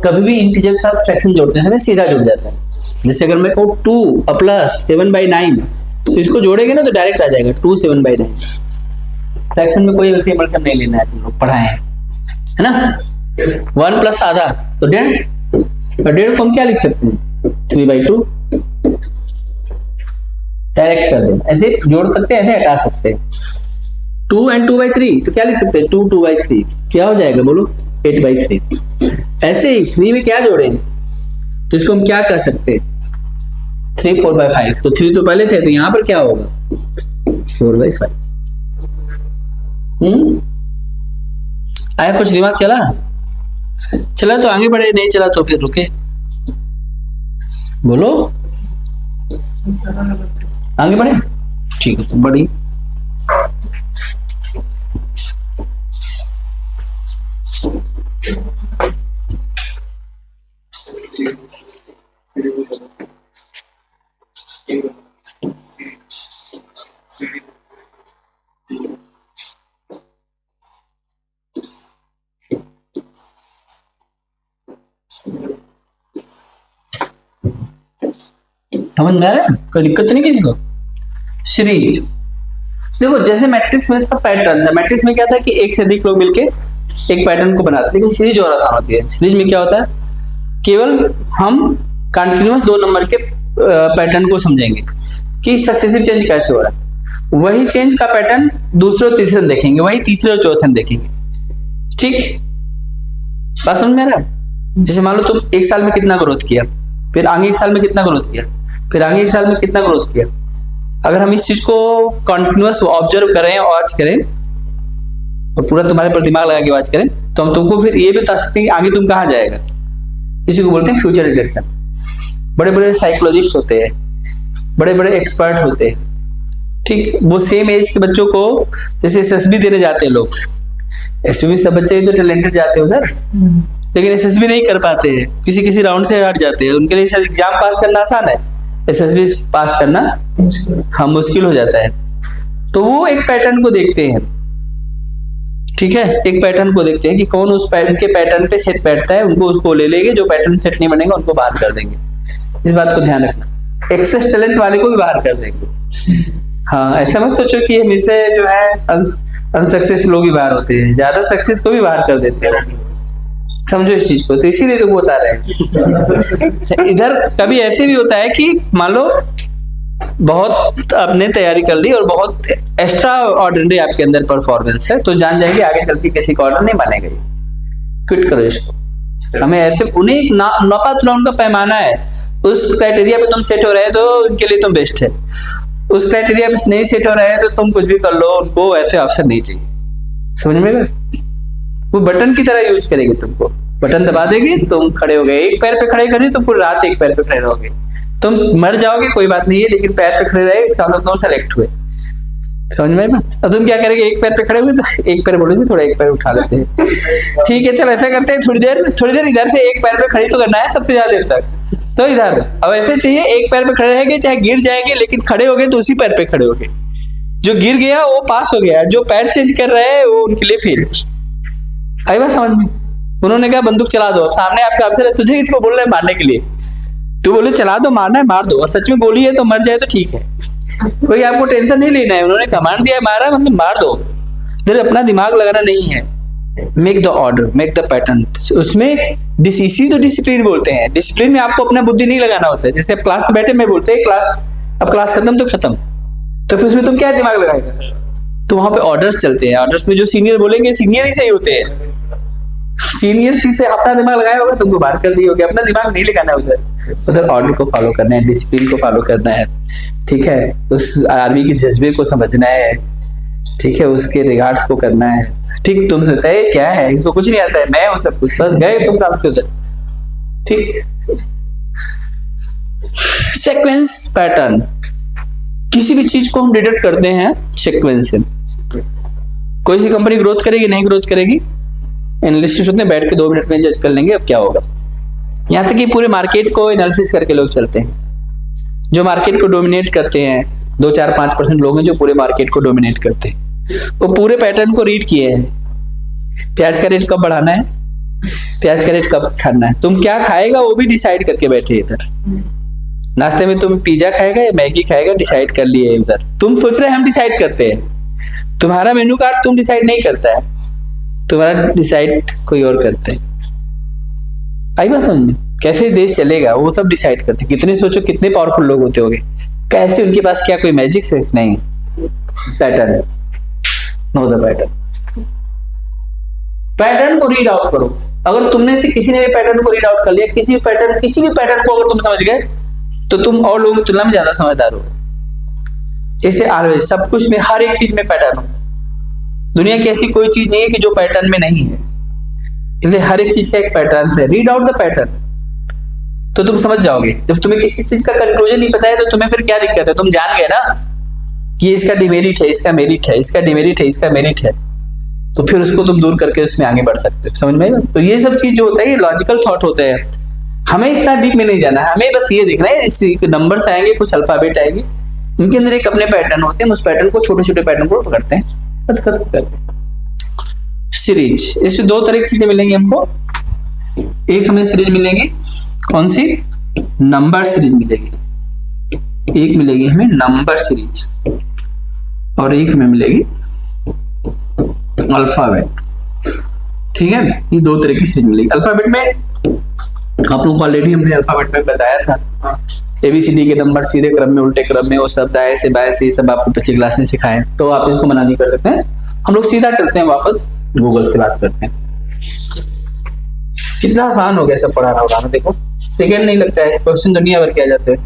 कभी भी इंटीजर के साथ फ्रैक्शन जोड़ते समय सीधा जुड़ जाता है। जैसे अगर मैं कहूँ 2 प्लस 7/9, तो इसको जोड़ेंगे ना तो डायरेक्ट आ जाएगा 2 7/9। फ्रैक्शन में कोई गलती अमल नहीं लेना है, तुम लोग पढ़ाए हैं, है ना? 1 प्लस आधा तो 1.5, और 1.5 को हम क्या लिख सकते हैं? 3/2। डायरेक्ट कर दें, ऐसे जोड़ सकते हैं, ऐसे हटा सकते हैं। 2 and 2/3 तो क्या लिख सकते हैं? 2 2/3 क्या हो जाएगा बोलो? 8/3। ऐसे ही 3 में क्या जोड़ेंगे तो इसको हम क्या कर सकते हैं? 3 4/5। तो 3 तो पहले थे, तो यहाँ पर क्या होगा? 4/5। आया कुछ दिमाग चला? चला तो आगे बढ़े, नहीं चला तो फिर रुके। बोलो आगे बढ़े। ठीक है, तो बढ़ी। समझ में आ रहा है? कोई दिक्कत तो नहीं किसी को? सीरीज देखो, जैसे मैट्रिक्स में था पैटर्न था, मैट्रिक्स में क्या था कि एक से अधिक लोग मिलके एक पैटर्न को बनाते, लेकिन सीरीज और आसान होती है। सीरीज में क्या होता है, केवल हम कंटिन्यूअस 2 नंबर के पैटर्न को समझेंगे कि सक्सेसिव चेंज कैसे हो रहा है। वही चेंज का पैटर्न दूसरे और तीसरे में देखेंगे, वही तीसरे और चौथे में देखेंगे। ठीक बात समझ में आ रहा है? जैसे मान लो तुम एक साल में कितना ग्रोथ किया, फिर आगे एक साल में कितना ग्रोथ किया, फिर आगे एक साल में कितना ग्रोथ किया। अगर हम इस चीज को कंटिन्यूअस ऑब्जर्व करें, वॉच करें और पूरा तुम्हारे पर दिमाग लगा के वॉच करें, तो हम तुमको फिर ये भी बता सकते हैं कि आगे तुम कहाँ जाएगा। इसी को बोलते हैं फ्यूचर डिटेक्शन। बड़े बड़े साइकोलॉजिस्ट होते हैं, बड़े बड़े एक्सपर्ट होते हैं। ठीक, वो सेम एज के बच्चों को जैसे एसएसबी देने जाते हैं लोग, एसएसबी सब बच्चे तो टैलेंटेड जाते हो सर, लेकिन एसएसबी नहीं कर पाते हैं, किसी किसी राउंड से हट जाते हैं। उनके लिए एग्जाम पास करना आसान है, एसएसबी पास करना हाँ मुश्किल हो जाता है। तो वो एक पैटर्न को देखते हैं। ठीक है, एक पैटर्न को देखते हैं कि कौन उस पैटर्न के पैटर्न पे सेट बैठता है, उनको उसको ले लेंगे, जो पैटर्न सेट नहीं बनेगा उनको बाहर कर देंगे। इस बात को ध्यान रखना। एक्सेस टैलेंट वाले को भी बाहर कर देंगे। हाँ, ऐसा मत सोचो कि हमेशा जो है अनसक्सेस लोग ही बाहर होते हैं, ज्यादा सक्सेस को भी बाहर कर देते हैं। समझो इस चीज को, तो इसीलिए तो बता रहे हैं। इधर कभी ऐसे भी होता है कि मान लो बहुत आपने तैयारी कर ली और बहुत एक्स्ट्रा ऑर्डिनरी आपके अंदर परफॉर्मेंस है, तो जान जाएंगे आगे चल के किसी का ऑर्डर नहीं बनेगा, क्विट करो इसको। हमें ऐसे उन्हें नापा तुला उनका पैमाना है, उस क्राइटेरिया पे तुम सेट हो रहे हो तो उनके लिए तुम बेस्ट है, उस क्राइटेरिया में नहीं सेट हो रहे हैं तो तुम कुछ भी कर लो, उनको ऐसे ऑप्शन नहीं चाहिए। समझ में गए? वो बटन की तरह यूज करेंगे तुमको, बटन दबा देंगे तुम खड़े हो गए, एक पैर पे खड़े करें तो पूरी रात एक पैर पे खड़े रहोगे। तुम मर जाओगे कोई बात नहीं है, लेकिन पैर पे खड़े रहे इसका मतलब तुम सेलेक्ट हुए। समझ में बात? अब तुम क्या करेंगे, एक पैर पे खड़े हुए तो एक पैर बोलोगे थोड़ा एक पैर उठा लेते हैं। ठीक है, चल ऐसा करते हैं, थोड़ी देर इधर से एक पैर पे खड़ी तो करना है सबसे ज्यादा देर तक, तो इधर अब ऐसे चाहिए एक पैर पे खड़े रहेंगे, चाहे गिर जाएंगे लेकिन खड़े हो गए तो उसी पैर पे खड़े हो गए। जो गिर गया वो पास हो गया, जो पैर चेंज कर रहे हैं वो उनके लिए फेल। आई बात समझ में? उन्होंने कहा बंदूक चला दो, अब सामने आपका अफसर है, तुझे किसको बोल रहे हैं मारने के लिए, तू बोले चला दो, मारना है मार दो, और सच में गोली है तो मर जाए तो ठीक है, कोई आपको टेंशन नहीं लेना है। उन्होंने कमांड दिया है मारा मतलब मार दो, इधर अपना दिमाग लगाना नहीं है। Make the order, make the pattern. उसमें इसी तो डिसिप्लिन बोलते हैं। डिसिप्लिन में आपको अपना बुद्धि नहीं लगाना होता है। जैसे अब क्लास में बैठे में बोलते हैं क्लास, अब क्लास खत्म तो खत्म, तो फिर उसमें तुम क्या दिमाग लगाएगा? तो वहां पे ऑर्डर्स चलते हैं, ऑर्डर्स में जो सीनियर बोलेंगे सीनियर ही सही होते हैं। सीनियर सी से अपना दिमाग लगाया होगा तुमको बाहर कर दिए होगे, अपना दिमाग नहीं लगाना है उधर ऑर्डर को फॉलो करना है, डिसिप्लिन को फॉलो करना है। ठीक है, उस आर्मी के जज्बे को समझना है, ठीक है, उसके रिगार्ड्स को करना है। ठीक, तुमसे तय क्या है, इसको कुछ नहीं आता है, मैं हूं सब कुछ, बस गए तुम काम से उधर। ठीक, सीक्वेंस पैटर्न, किसी भी चीज को हम डिटेक्ट करते हैं सीक्वेंस से। कोई सी कंपनी ग्रोथ करेगी नहीं ग्रोथ करेगी, एनालिसिस होते हैं, बैठ के 2 मिनट में जज कर लेंगे अब क्या होगा। यहाँ तक कि पूरे मार्केट को एनालिसिस करके लोग चलते हैं। जो मार्केट को डोमिनेट करते हैं, 2-4-5% लोग हैं जो पूरे मार्केट को डोमिनेट करते हैं, वो पूरे पैटर्न को रीड किए हैं। प्याज का रेट कब बढ़ाना है, प्याज का रेट कब खाना है, तुम क्या खाएगा वो भी डिसाइड करके बैठे इधर। नाश्ते में तुम पिज्जा खाएगा या मैगी खाएगा डिसाइड कर लिए उधर। तुम सोच रहे हैं हम डिसाइड करते हैं, तुम्हारा मेनू कार्ड तुम डिसाइड नहीं करता है, तुम्हारा डिसाइड कोई और करते हैं। आई बात समझ में? कैसे देश चलेगा वो सब डिसाइड करते हैं। कितने सोचो कितने पावरफुल लोग होते होंगे, कैसे उनके पास क्या कोई मैजिक से नहीं, pattern, know the pattern. Pattern को रीड आउट करो। अगर तुमने से किसी ने भी पैटर्न को रीड आउट कर लिया, किसी भी पैटर्न को अगर तुम समझ गए तो तुम और लोगों की तुलना में ज्यादा समझदार हो। इससे ऑलवेज सब कुछ में, हर एक चीज में पैटर्न हो। दुनिया की ऐसी कोई चीज नहीं है कि जो पैटर्न में नहीं है, इसलिए हर एक चीज का एक पैटर्न है। रीड आउट द पैटर्न तो तुम समझ जाओगे। जब तुम्हें किसी चीज का कंक्लूजन नहीं पता है तो तुम्हें फिर क्या दिक्कत है, तुम जान गए ना कि इसका डिमेरिट है, इसका मेरिट है, इसका डिमेरिट है, इसका मेरिट है, तो फिर उसको तुम दूर करके उसमें आगे बढ़ सकते हो। समझ में आएगा? तो ये सब चीज जो होता है ये लॉजिकल थॉट होते हैं, हमें इतना डीप में नहीं जाना है, हमें बस ये देखना है इस नंबर्स आएंगे, कुछ अल्फाबेट आएंगे, इनके अंदर एक अपने पैटर्न होते हैं, उस पैटर्न को छोटे छोटे पैटर्न को पकड़ते हैं। सीरीज, इसमें दो तरह की चीजें मिलेंगी हमको। एक हमें सीरीज मिलेगी, कौन सी? नंबर सीरीज मिलेगी। एक मिलेगी हमें नंबर सीरीज और एक हमें मिलेगी अल्फाबेट। ठीक है, ये दो तरह की सीरीज मिलेगी। अल्फाबेट में आप लोगों को ऑलरेडी हमने अल्फाबेट में बताया था, ABCD के नंबर सीधे क्रम में, उल्टे क्रम में, वो सब दाएं से बाएं से, ये सब आपको पिछली क्लास में सिखाए, तो आप इसको मना नहीं कर सकते हैं। हम लोग सीधा चलते हैं वापस गूगल से बात करते हैं। कितना आसान हो गया सब पढ़ाना उड़ाना, देखो सेकंड नहीं लगता है, क्वेश्चन दुनिया भर के आ जाते हैं।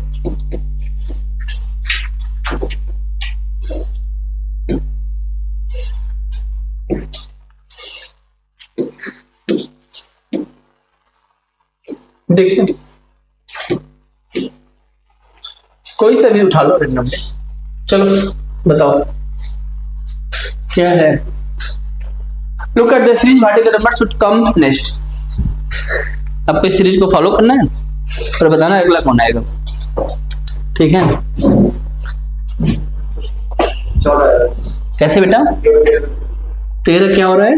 देखिए कोई सा भी उठा लो रैंडम में, चलो बताओ क्या है। Look at the series, what is the number should come next. आपको इस सीरीज को फॉलो करना है और बताना अगला कौन आएगा। ठीक है, 14 कैसे बेटा? 13 क्या हो रहा है?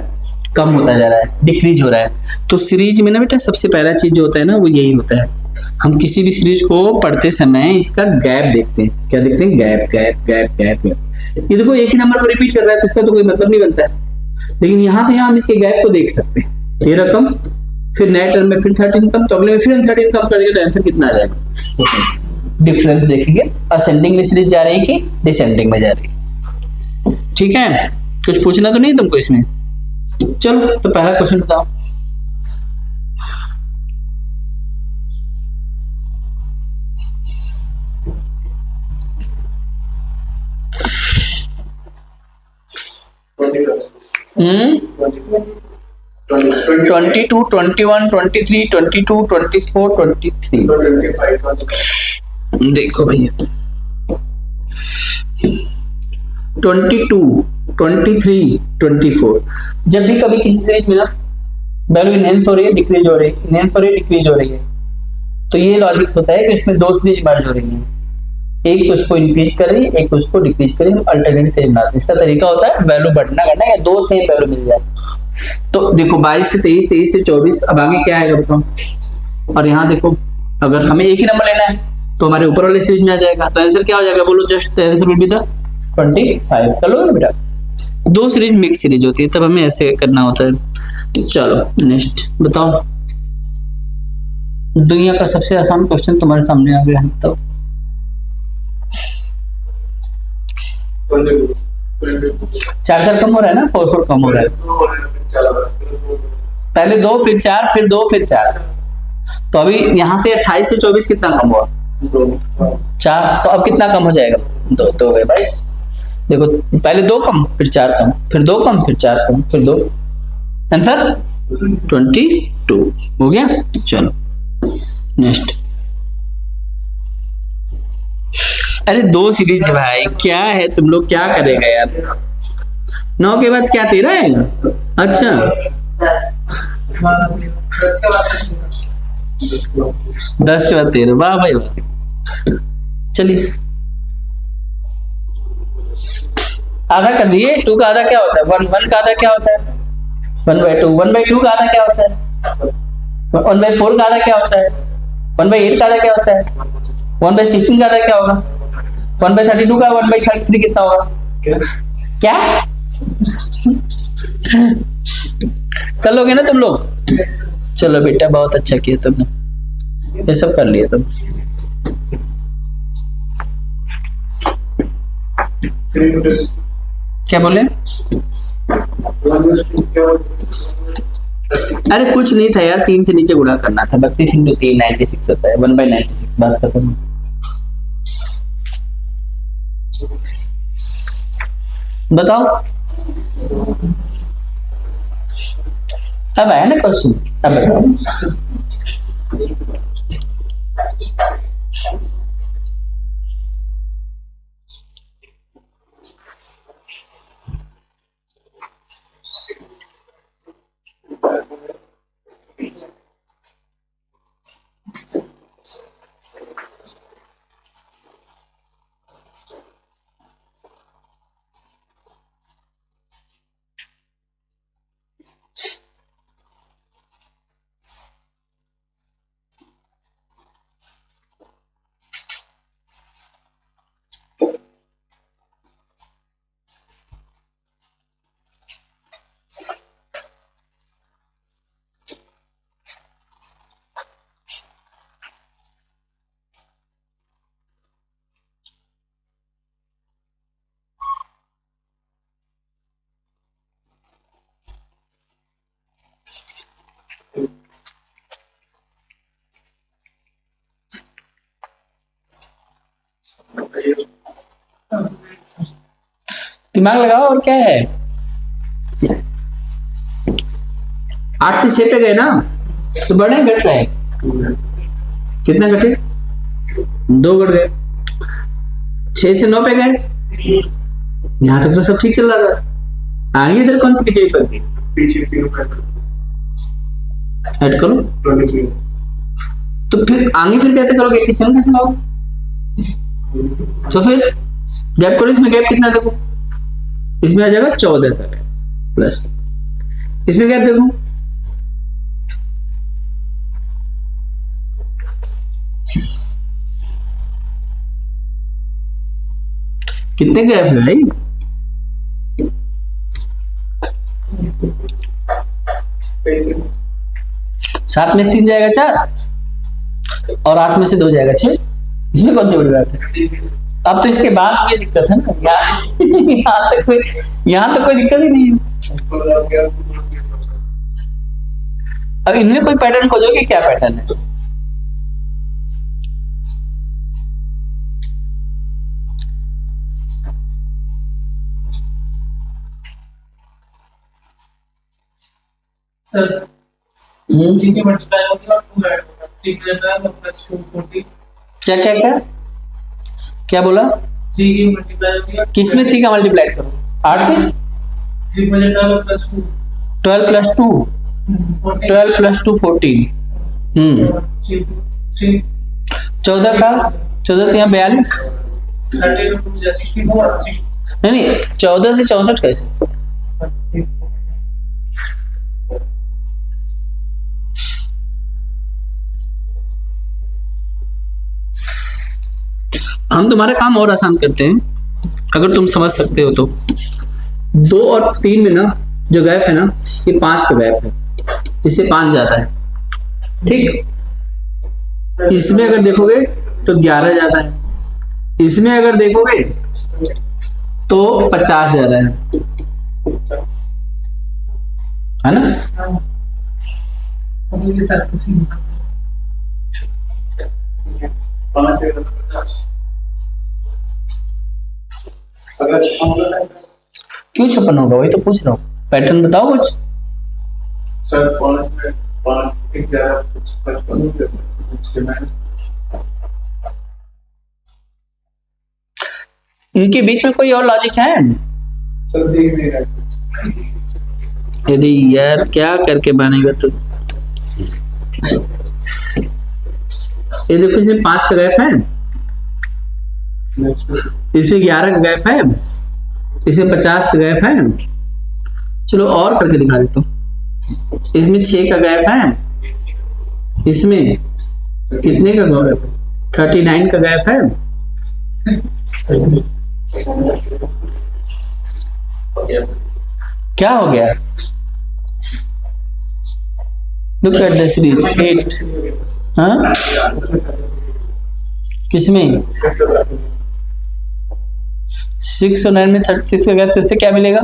कम होता जा रहा है, डिक्रीज हो रहा है। तो सीरीज में ना बेटा सबसे पहला चीज जो होता है ना वो यही होता है, हम किसी भी सीरीज को पढ़ते समय इसका गैप देखते हैं। क्या देखते हैं? Gap gap gap gap gap. ये देखो एक ही नंबर को रिपीट कर रहा है तो इसका तो कोई मतलब नहीं बनता है, लेकिन यहाँ से यहाँ हम इसके गैप को देख सकते हैं। 13 कम, फिर नए टर्म में फिर 13 कम, तो अगले में फिर हम 13 कम कर देंगे तो आंसर कितना आ जाएगा? डिफरेंस देखेंगे, असेंडिंग में सीरीज जा रही है कि डिसेंडिंग में जा रही है। ठीक है, कुछ पूछना तो नहीं तुमको इसमें? चलो तो पहला क्वेश्चन बताओ। हम्म 22, 21, 23, 22, 24, 23। देखो भैया 22, 23, 24, जब भी कभी किसी सीरीज में ना वैल्यू इनहेंस हो रही है, डिक्रीज हो रही है, इनहेंस हो रही है, डिक्रीज हो रही है, तो ये लॉजिक होता है कि इसमें दो सीरीज मर्ज हो रही है, एक उसको इंक्रीज कर रही है, एक उसको डिक्रीज कर रही है, अल्टरनेट सीरीज बनाते हैं। इसका तरीका होता है वैल्यू बढ़ना करना या दो सेम वैल्यू मिल जाए। तो देखो 22 से 23, 23 से 24, अब आगे क्या आएगा बताओ? और यहाँ देखो अगर हमें एक ही नंबर लेना है तो हमारे ऊपर वाले सीरीज में आ जाएगा, तो आंसर क्या हो जाएगा बोलो? Just answer will be the 25। कर लो बेटा, दो सीरीज मिक्स सीरीज होती है तब हमें ऐसे करना होता है। चलो नेक्स्ट बताओ। दुनिया का सबसे आसान क्वेश्चन तुम्हारे सामने आ गया है, तो 4 कम हो रहा है ना, 4 कम हो रहा है। पहले 2 फिर 4 फिर 2 फिर 4, तो अभी यहाँ से 28 से 24 कितना कम हुआ? 4, तो अब कितना कम हो जाएगा? 2 तो गए 22। देखो पहले 2 कम फिर 4 कम फिर 2 कम फिर 4 कम फिर 2, आंसर 22 हो गया। चलो नेक्स्ट। अरे 2 सीरीज है भाई, क्या है तुम लोग क्या करेगा यार? 9 के बाद क्या 13 है? अच्छा 10 के बाद 13, वाह भाई वाह। चलिए आधा कर दिए। 2 का आधा क्या होता है? 1 का आधा क्या होता है? 1/2। 1/2 का आधा क्या होता है? 1/4 का आधा क्या होता है? 1/8 का आधा क्या होता है? 1/16 का आधा क्या होगा? 1/32 का 1/33 कितना होगा? क्या कर लोगे ना तुम लोग? चलो बेटा बहुत अच्छा किया तुमने, ये सब कर लिया तुम। क्या बोले? अरे कुछ नहीं था यार, 3 से नीचे गुणा करना था। 32 × 3 96 होता है। 1/96 बात खत्म। बताओ अब आया ना क्वेश्चन, अब बताओ। दिमाग लगाओ, और क्या है। 8 से 6 पे गए ना, तो बढ़े घट रहे, कितना घटे, 2 घट गए। 6 से 9 पे गए, यहां तक तो सब ठीक चल रहा था। आगे इधर कौन सी चीज करती, पीछे ऐड करो, 23 तो फिर आगे फिर कैसे करोगे, किसी कैसे लाओ, तो फिर गैप करो, इसमें गैप कितना देखो, इसमें आ जाएगा 14 का गैप प्लस, इसमें गैप देखो, कितने गैप है भाई, 7 में से 3 जाएगा 4, और 8 में से 2 जाएगा 6, इसमें कौन सी बड़ी बात है। अब तो इसके बाद ये दिक्कत है ना, यहाँ तो कोई दिक्कत ही नहीं है। अब इनमें कोई पैटर्न खोजोगे, क्या पैटर्न है, सर जी के मल्टीप्लाई होगा 2 ऐड होगा 3 के जाएगा प्लस 2 40 क्या क्या क्या क्या बोला, 3 के मल्टीप्लाई होगा किसमें 3 का मल्टीप्लाई करो, 8 में 3 के जाएगा प्लस 2 12 प्लस 2 12 प्लस 2 14, 14 का 14 तो यहाँ 42, 64 नहीं 14 से 64 कैसे, हम तुम्हारा काम और आसान करते हैं, अगर तुम समझ सकते हो तो। 2 और 3 में ना जो गैप है ना, ये 5 का गैप है, इससे 5 जाता है, ठीक। इसमें अगर देखोगे तो 11 जाता है, इसमें अगर देखोगे तो 50 ज्यादा है ना। अभी के साथ कुछ नहीं 5 अगर क्यों 56 होगा, वही तो पूछ रहा हूँ, पैटर्न बताओ कुछ। सर 5 में 5 11 55 इनके बीच में कोई और लॉजिक है, सर देख नहीं रहा, यदि यार क्या करके बनेगा तो, ये देखो इसमें 5 का गैप है, इसमें 11 का गैप है, इसमें 50 का गैप है, चलो और करके दिखा देता हूँ। इसमें 6 का गैप है, इसमें कितने का गैप है, 39 का गैप है, क्या हो गया, लुक एट द सीरीज 8, हाँ किसमें 6 और 9 में 36 का गैप, इससे क्या मिलेगा,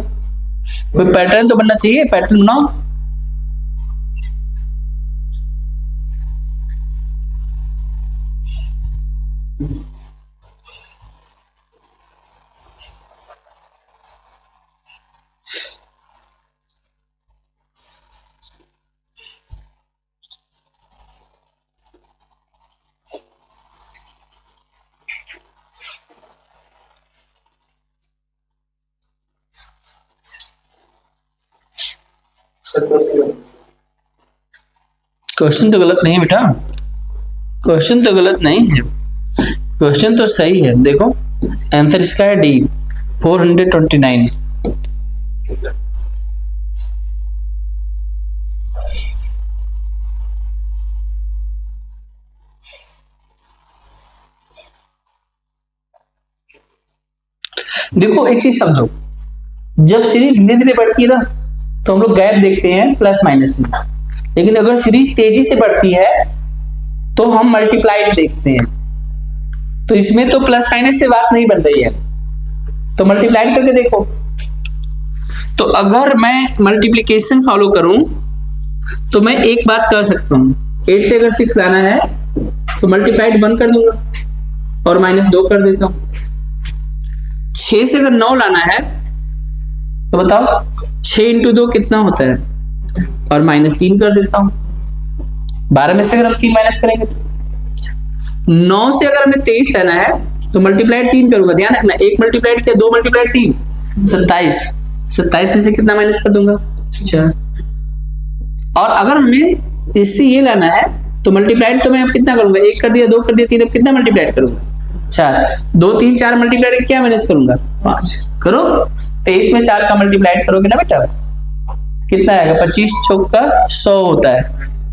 कोई पैटर्न तो बनना चाहिए, पैटर्न बनाओ। 10 किलो। क्वेश्चन तो गलत नहीं है बेटा, क्वेश्चन तो गलत नहीं है, क्वेश्चन तो सही है। देखो आंसर इसका है डी 429। देखो एक चीज समझो, जब सीरीज धीरे धीरे बढ़ती है ना तो हम लोग गैप देखते हैं प्लस माइनस में, लेकिन अगर सीरीज तेजी से बढ़ती है तो हम मल्टीप्लाइड देखते हैं। तो इसमें तो प्लस माइनस से बात नहीं बन रही है, तो मल्टीप्लाइड करके देखो। तो अगर मैं मल्टीप्लिकेशन फॉलो करूं तो मैं एक बात कर सकता हूं, 8 से अगर 6 लाना है तो मल्टीप्लाइड 1 कर दूंगा और -2 कर देता हूं। 6 से अगर 9 लाना है तो बताओ 6 × 2 कितना होता है, और -3 कर देता हूं। 12 में से अगर हम 3 माइनस करेंगे तो 9 से अगर हमें 23 लाना है तो मल्टीप्लाइड 3 करूंगा, ध्यान रखना, 1 मल्टीप्लाइड किया, 2 मल्टीप्लाइड 3, 27। 27 में से कितना माइनस कर दूंगा, 4। और अगर हमें इससे ये लाना है तो मल्टीप्लाइड तो मैं अब कितना करूंगा, 1 कर दिया, 2 कर दिया, 3, अब कितना मल्टीप्लाइड करूंगा, 4। 2 3 4 मल्टीप्लाइड क्या माइनस करूंगा, 5 करो। 23 में 4 का मल्टीप्लाइड करोगे ना बेटा, कितना आएगा, 25 चौक का 100 होता है,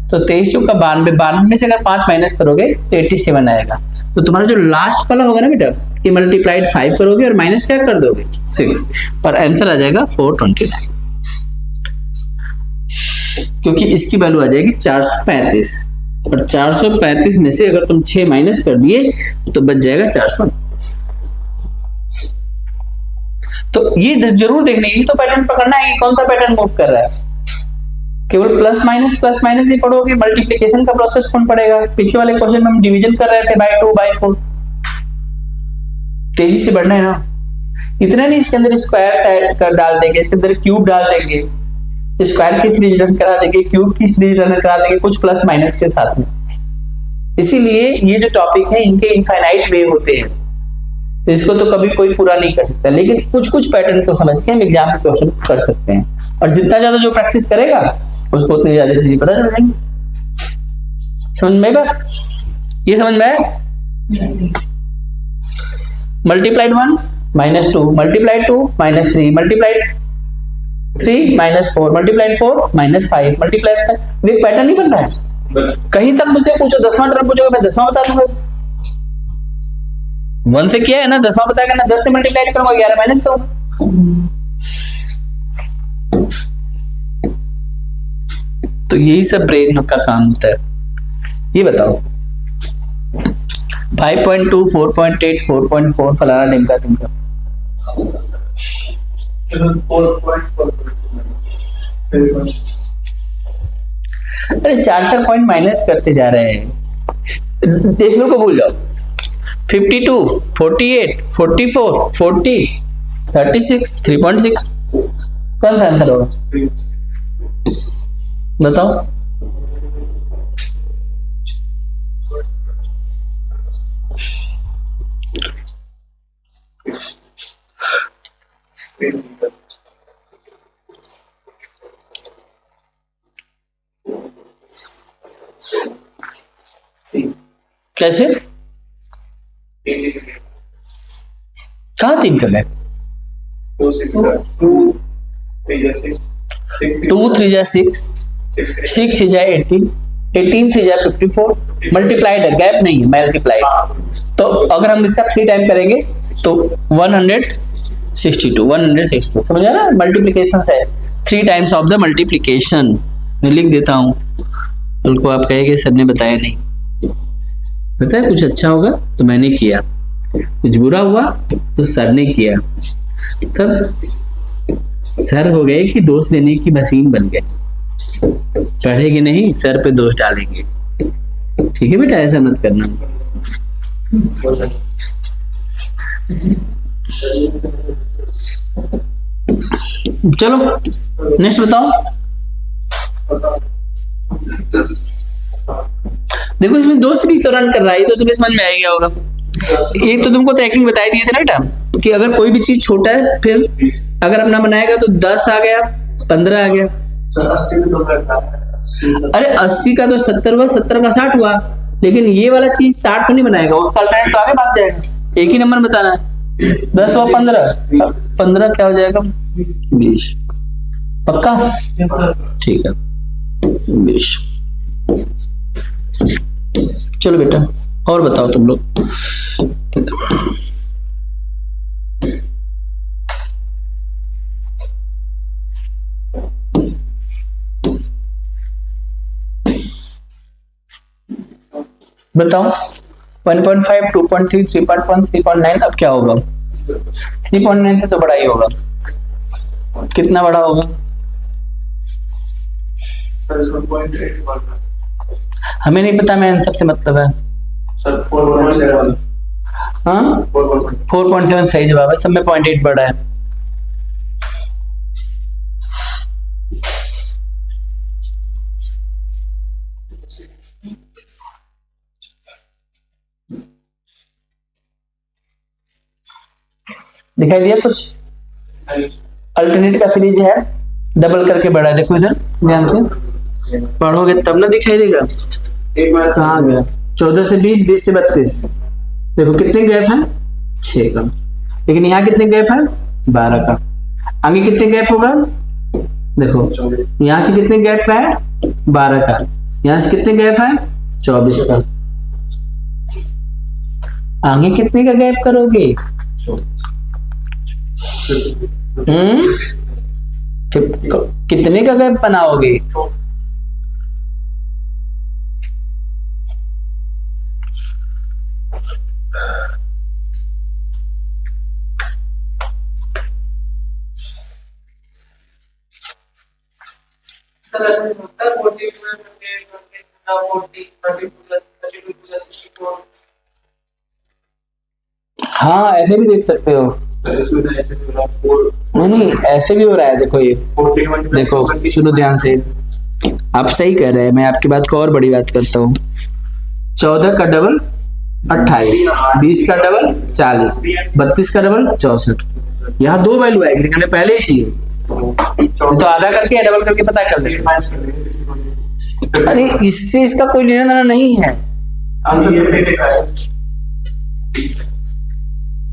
तो 23 चौक का 92, 92 में से अगर 5 माइनस करोगे तो 87 आएगा। तो तुम्हारा जो लास्ट वाला होगा ना बेटा, ये मल्टीप्लाइड 5 करोगे और माइनस क्या कर दोगे, 6, और आंसर आ जाएगा 429, क्योंकि इसकी वैल्यू आ जाएगी 435, और 435 में से अगर तुम 6 माइनस कर दिए तो बच जाएगा 400। तो ये जरूर देखने, यही तो पैटर्न पकड़ना है कि कौन सा पैटर्न मूव कर रहा है। केवल प्लस माइनस ही पढ़ोगे, मल्टीप्लिकेशन का प्रोसेस कौन पढ़ेगा। पीछे वाले क्वेश्चन में हम डिवीजन कर रहे थे बाय 2 बाय 4, तेजी से बढ़ना है ना, इतना नहीं इसके अंदर स्क्वायर कर डाल देंगे, इसके अंदर क्यूब डाल देंगे, स्क्वायर की सीरीज रन करा देंगे, क्यूब की सीरीज रन करा देंगे, कुछ प्लस माइनस के साथ में। इसीलिए ये जो टॉपिक है इनके इनफाइनाइट वे होते हैं, तो इसको तो कभी कोई पूरा नहीं कर सकता, लेकिन कुछ कुछ पैटर्न को समझ के हम एग्जाम में क्वेश्चन कर सकते हैं, और जितना ज्यादा जो प्रैक्टिस करेगा उसको उतनी ज्यादा चीजें पता चल जाएंगी। समझ में आएगा, ये समझ में आया। Multiplied 1 -2, multiplied 2 -3, multiplied 3 -4, multiplied 4 -5, multiplied 5। एक पैटर्न नहीं बन रहा है। कहीं तक मुझे पूछो, 10वां टर्म पूछोगे मैं 10वां बता दूंगा। 1 से किया है ना, 10वां बताएगा ना, 10 से मल्टीप्लाइड करूंगा, 11 माइनस करूंगा। तो यही सब ब्रेन का काम होता है। ये बताओ 5.2, 4.8, 4.4 फलाना ढिमका तुमका, 4.4। अरे 4 पॉइंट माइनस करते जा रहे हैं, डेसिमल को भूल जाओ। 52, 48, 44, 40, 36, 3.6, कौन सा आंसर होगा बताओ। कैसे, कहाँ 3 कर गए, 2 3 6, 6 3 18, 18 3 54, मल्टीप्लाइड है, गैप नहीं है, मल्टीप्लाइड। तो अगर हम इसका 3 टाइम करेंगे तो 162, समझ आ रहा है, मल्टीप्लिकेशन है 3 टाइम्स ऑफ द मल्टीप्लिकेशन। मैं लिख देता हूं, उनको आप कहेंगे सर ने बताया नहीं, पता है कुछ अच्छा होगा तो मैंने किया, कुछ बुरा हुआ तो सर ने किया, तब सर हो गए कि दोष देने की मशीन बन गए, पढ़ेंगे नहीं सर पे दोष डालेंगे। ठीक है बेटा, ऐसा मत करना। चलो नेक्स्ट बताओ। देखो इसमें 2 सीरीज तो रन कर रहा है, तो तुम्हें समझ में आ गया होगा। एक तो तुमको ट्रैकिंग बताई दिए थे ना बेटा, कि अगर कोई भी चीज छोटा है, फिर अगर अपना बनाएगा तो 10 आ गया, 15 आ गया, सर 80 भी तो बैठा है। अरे 80 का तो 70 हुआ, 70 का 60 हुआ, लेकिन ये वाला चीज 60 तो नहीं बनाएगा, उसका अल्टरनेट तो आगे भाग जाएगा। एक ही नंबर बताना है। 10 हुआ 15, 15 क्या हो जाएगा 20। पक्का? Yes sir. ठीक है 20। चलो बेटा और बताओ तुम लोग। बताओ 1.5, 2.3, 3.1, 3.9, अब क्या होगा? 3.9 से तो बड़ा ही होगा। कितना बड़ा होगा? सर इसमें 0.8 बढ़ रहा है। हमें नहीं पता, मैं सबसे मतलब है। सर 4.7। हाँ 4.7। 4.7 सही जवाब है, सब में 0.8 बड़ा है। दिखाई दिया कुछ? अल्टरनेट का सीरीज है, डबल करके बढ़ा है, देखो इधर ध्यान से पढ़ोगे तब ना दिखाई देगा। एक बार कहाँ गया? 14 से 20, 20 से 32, देखो कितने गैप है? 6 का। लेकिन यहाँ कितने गैप है? 12 का। आगे कितने गैप होगा? देखो यहाँ से कितने गैप है? 12 का। यहाँ से कितने गैप है? 24 का। आगे कितने का गैप करोगे? कितने का गैप बनाओगे? सर ऐसा नहीं होता है 40 32 प्लस 64। हाँ ऐसे भी देख सकते हो। सर इसमें तो ऐसे भी हो रहा है 4 नहीं ऐसे भी हो रहा है, देखो ये 41 देखो, सुनो ध्यान से, आप सही कह रहे हैं, मैं आपकी बात को और बड़ी बात करता हूँ। 14 का डबल 28, 20 का डबल 40, 32 का डबल 64। यहाँ 2 वैल्यू आएगी, लेकिन हमें पहले ही चाहिए, तो आधा करके या डबल करके पता कर लेंगे। अरे इससे इसका कोई लेना देना नहीं है। आंसर ये 56 आया।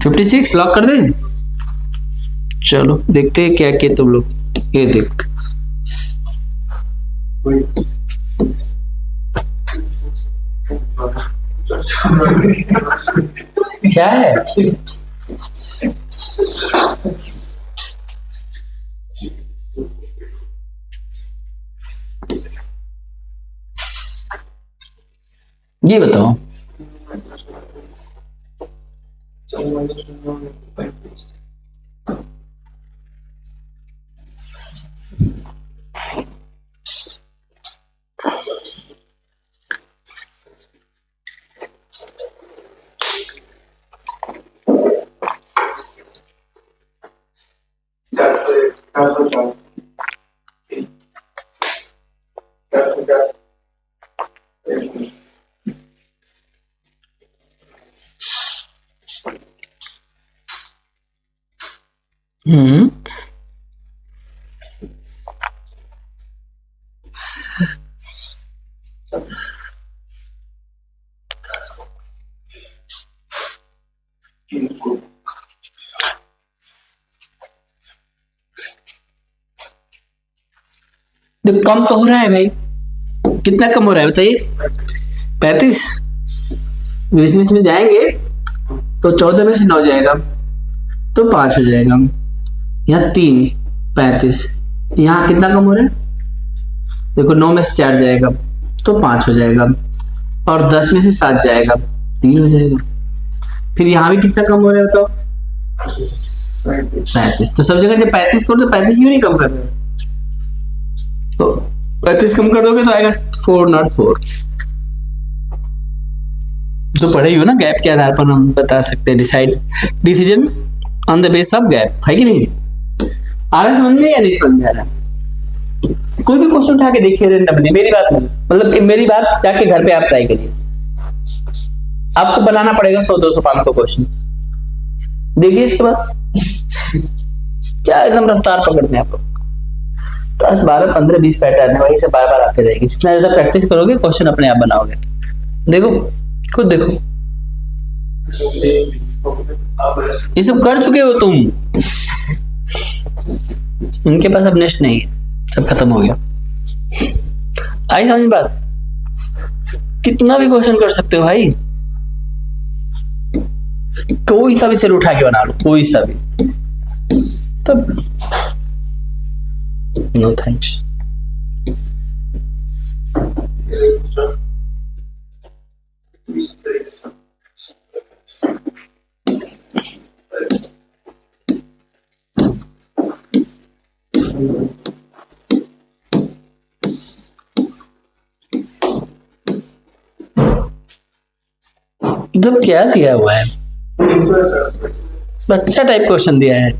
56 लॉक कर दे। चलो देखते हैं क्या किए तुम लोग। ये देख क्या है? ये बताओ। हम्म तो कम तो हो रहा है भाई, कितना कम हो रहा है बताइए? 35। इसमें जाएंगे तो 14 में से 9 जाएगा तो 5 हो जाएगा। यहाँ 3 35, यहाँ कितना कम हो रहा है? देखो 9 में से 4 जाएगा तो 5 हो जाएगा, और 10 में से 7 जाएगा 3 हो जाएगा। फिर यहाँ भी कितना कम हो रहा है बताओ? 35। तो सब जगह जब 35 करो तो 35 क्यों नहीं कम कर रहे? तो 35 कम कर दोगे तो आएगा 404। जो पढ़े ही हो ना, गैप के आधार पर हम बता सकते हैं, decision on the base of gap, है कि नहीं? आ रहा है समझ में या नहीं समझ में आ रहा? कोई भी क्वेश्चन उठा के देखिए रेंडमली, मेरी बात नहीं, मतलब मेरी बात जाके घर पे आप ट्राई करिए। आपको बनाना पड़ेगा 100, 200, 500 क्वेश्चन। देखिए इसके बाद क्या एकदम रफ्तार पकड़ते हैं आप लोग। 10 12 15 20 पैटर्न है, वहीं से बार बार आते रहेगी। जितना ज्यादा प्रैक्टिस करोगे क्वेश्चन अपने आप बनाओगे। देखो, खुद देखो, ये सब कर चुके हो तुम। उनके पास अब नेक्स्ट नहीं है, सब खत्म हो गया। आई समझ बात? कितना भी क्वेश्चन कर सकते हो भाई, कोई सा भी सिर उठा के बना लो, कोई सा भी। तब नो थैंक्स। मतलब क्या दिया हुआ है, अच्छा टाइप क्वेश्चन दिया है।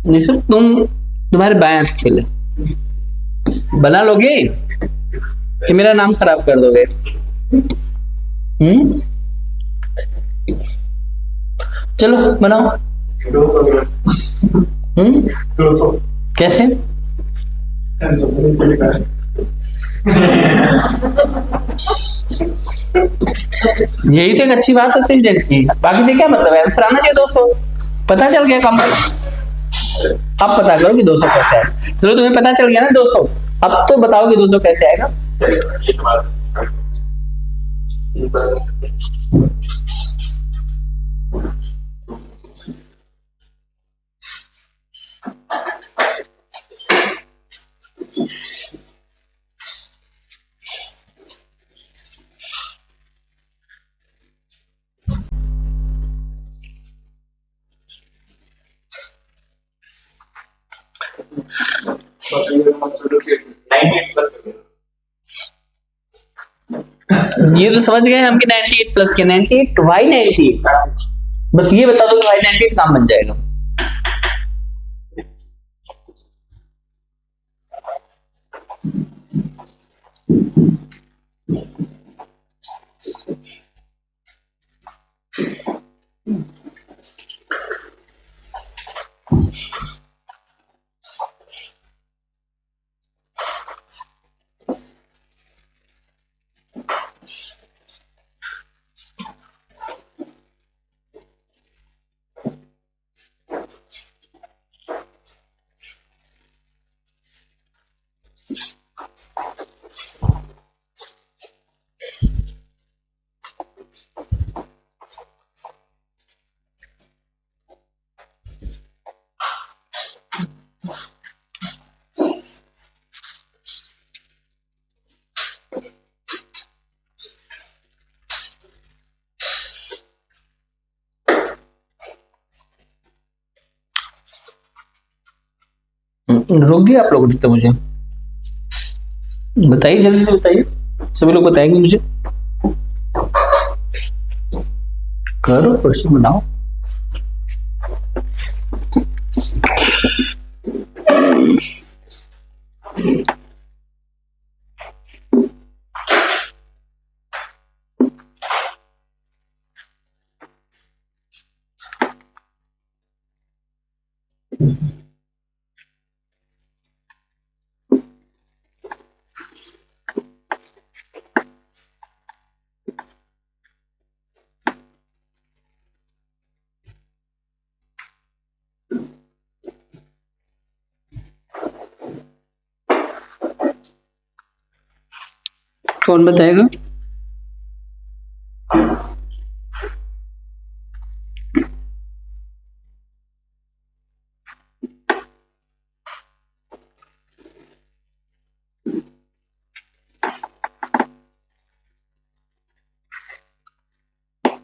निशु तुम्हारे बाएं हाथ खेले, बना लोगे कि मेरा नाम खराब कर दोगे? चलो बनाओ। 200 कैसे? यही तो एक अच्छी बात होती है रिजल्ट की, बाकी से क्या मतलब है, आंसर आना चाहिए 200। पता चल गया काम। अब पता करो कि 200 कैसे है। चलो तुम्हें पता चल गया ना 200, अब तो बताओ कि 200 कैसे आएगा। ये तो समझ गए हम कि 98 प्लस के 98 वाई 98, बस ये बता दो कि वाई 98 काम बन जाएगा। रोक दिया आप लोगों ने तो मुझे बताइए, जल्दी से बताइए, सभी लोग बताएंगे मुझे। करो क्वेश्चन बनाओ। कौन बताएगा?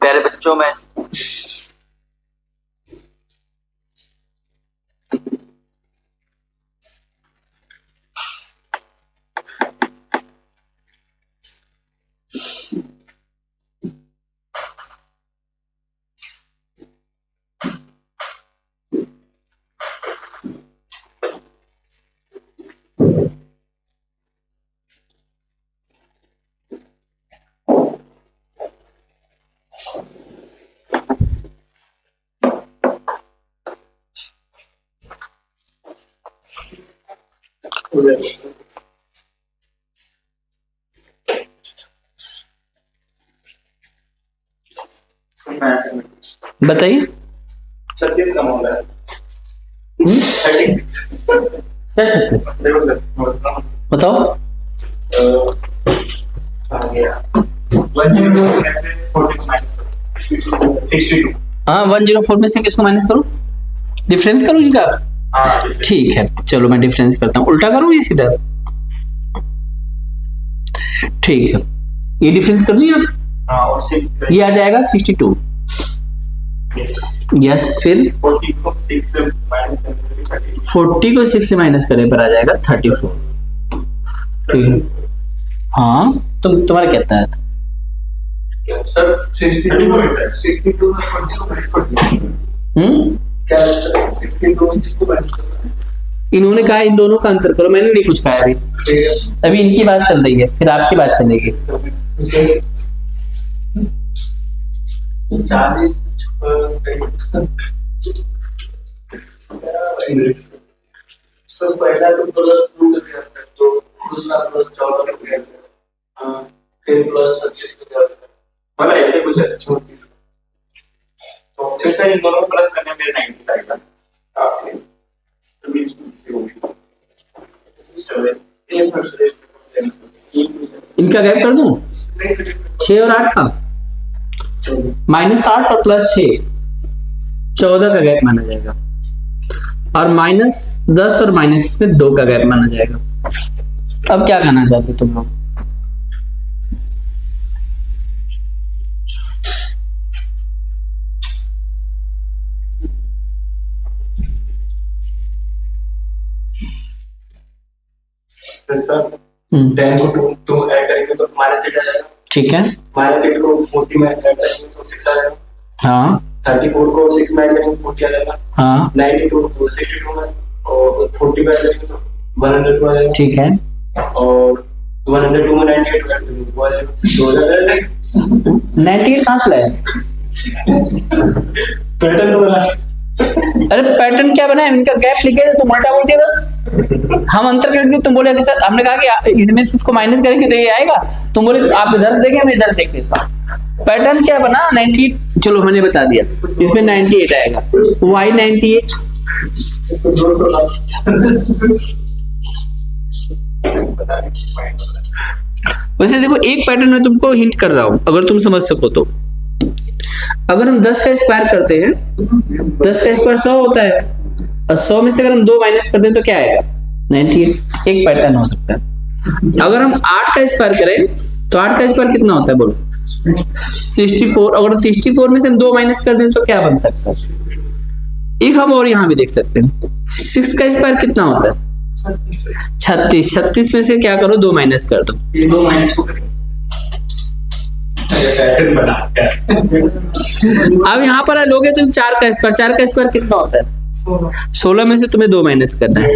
प्यारे बच्चों में बताइए 36 का मामला है। 36 क्या 36? देखो सर, बताओ। आ गया 102 में से 40 माइनस करो 62। हाँ 104 में से किसको माइनस करूं? डिफरेंस करूं इनका? हाँ ठीक है, चलो मैं डिफरेंस करता हूँ। उल्टा करूं या सीधा? ठीक है, ये डिफरेंस कर दिया। हाँ और 6 ये आ जाएगा 62। यस, फिर 40 को 6 से माइनस करेंगे 30। 40 को 6 से माइनस करने पर आ जाएगा 34। ठीक है। हाँ तुम्हारा क्या था? सर 62 है सर 62 में 40 को 40 क्या है सर 62 में किसको माइनस करना है? इन्होंने कहा इन दोनों का अंतर करो, मैंने नहीं कुछ कहा अभी। अभी इनकी बात चल रही है, फिर आपकी बात चलेगी। 40 सर पहला तो प्लस 2 कर दिया तो दूसरा प्लस 14 कर दिया। हाँ फिर प्लस 36 कर दिया। मतलब ऐसे कुछ ऐसे 34 तो फिर से इन दोनों को प्लस करने में 90 आएगा आपने अभी 7 एक परसेंट इनका गैप कर दूं 6 और 8 का, -8 और +6 14 का गैप माना जाएगा, और -10 और इसमें 2 का गैप माना जाएगा। अब क्या कहना चाहते तुम लोग? सर 10 को 2 ऐड करेंगे तो -8 आ जाएगा। ठीक है, -8 को 40 में ऐड करेंगे तो 6 आ जाएगा। हाँ 34 को 6 में ऐड करेंगे तो 40 आ जाएगा। हाँ 92 को 62 में और 40 में ऐड करेंगे तो 102 आ जाएगा। ठीक है। और 102 में 98 ऐड करेंगे तो आ जाएगा 2000। 98 कहाँ से लाए? पैटर्न तो बना अरे पैटर्न क्या बना है? इनका गैप लिखे तो तुम उल्टा बोल दिया बस। हम अंतर कर दिए, तुम बोले कि सर हमने कहा कि इसमें से इसको माइनस करेंगे तो ये आएगा, तुम बोले आप इधर देखें हम इधर देख लेते। पैटर्न क्या बना? 98, चलो मैंने बता दिया, इसमें 98 आएगा। वाई 98 वैसे देखो, एक पैटर्न में तुमको हिंट कर रहा हूं, अगर तुम समझ सको तो। अगर हम 10 का स्क्वायर करते हैं, 10 का स्क्वायर 100 होता है, और 100 में से अगर हम 2 माइनस कर दें तो क्या आएगा? 98। एक पैटर्न हो सकता है। अगर हम 8 का स्क्वायर करें तो 8 का स्क्वायर कितना होता है बोलो? 64। अगर 64 में से हम 2 माइनस कर दें तो क्या बनता है सर? एक हम और यहाँ भी देख सकते हैं, 6 का स्क्वायर कितना होता है? 36। 36 में से क्या करो? 2 माइनस कर दो। ये 2 माइनस को करेंगे। पैटर्न बना अब यहाँ पर लोगे तुम 4 का स्क्वायर। 4 का स्क्वायर कितना होता है? 16 में से तुम्हें 2 माइनस करना है।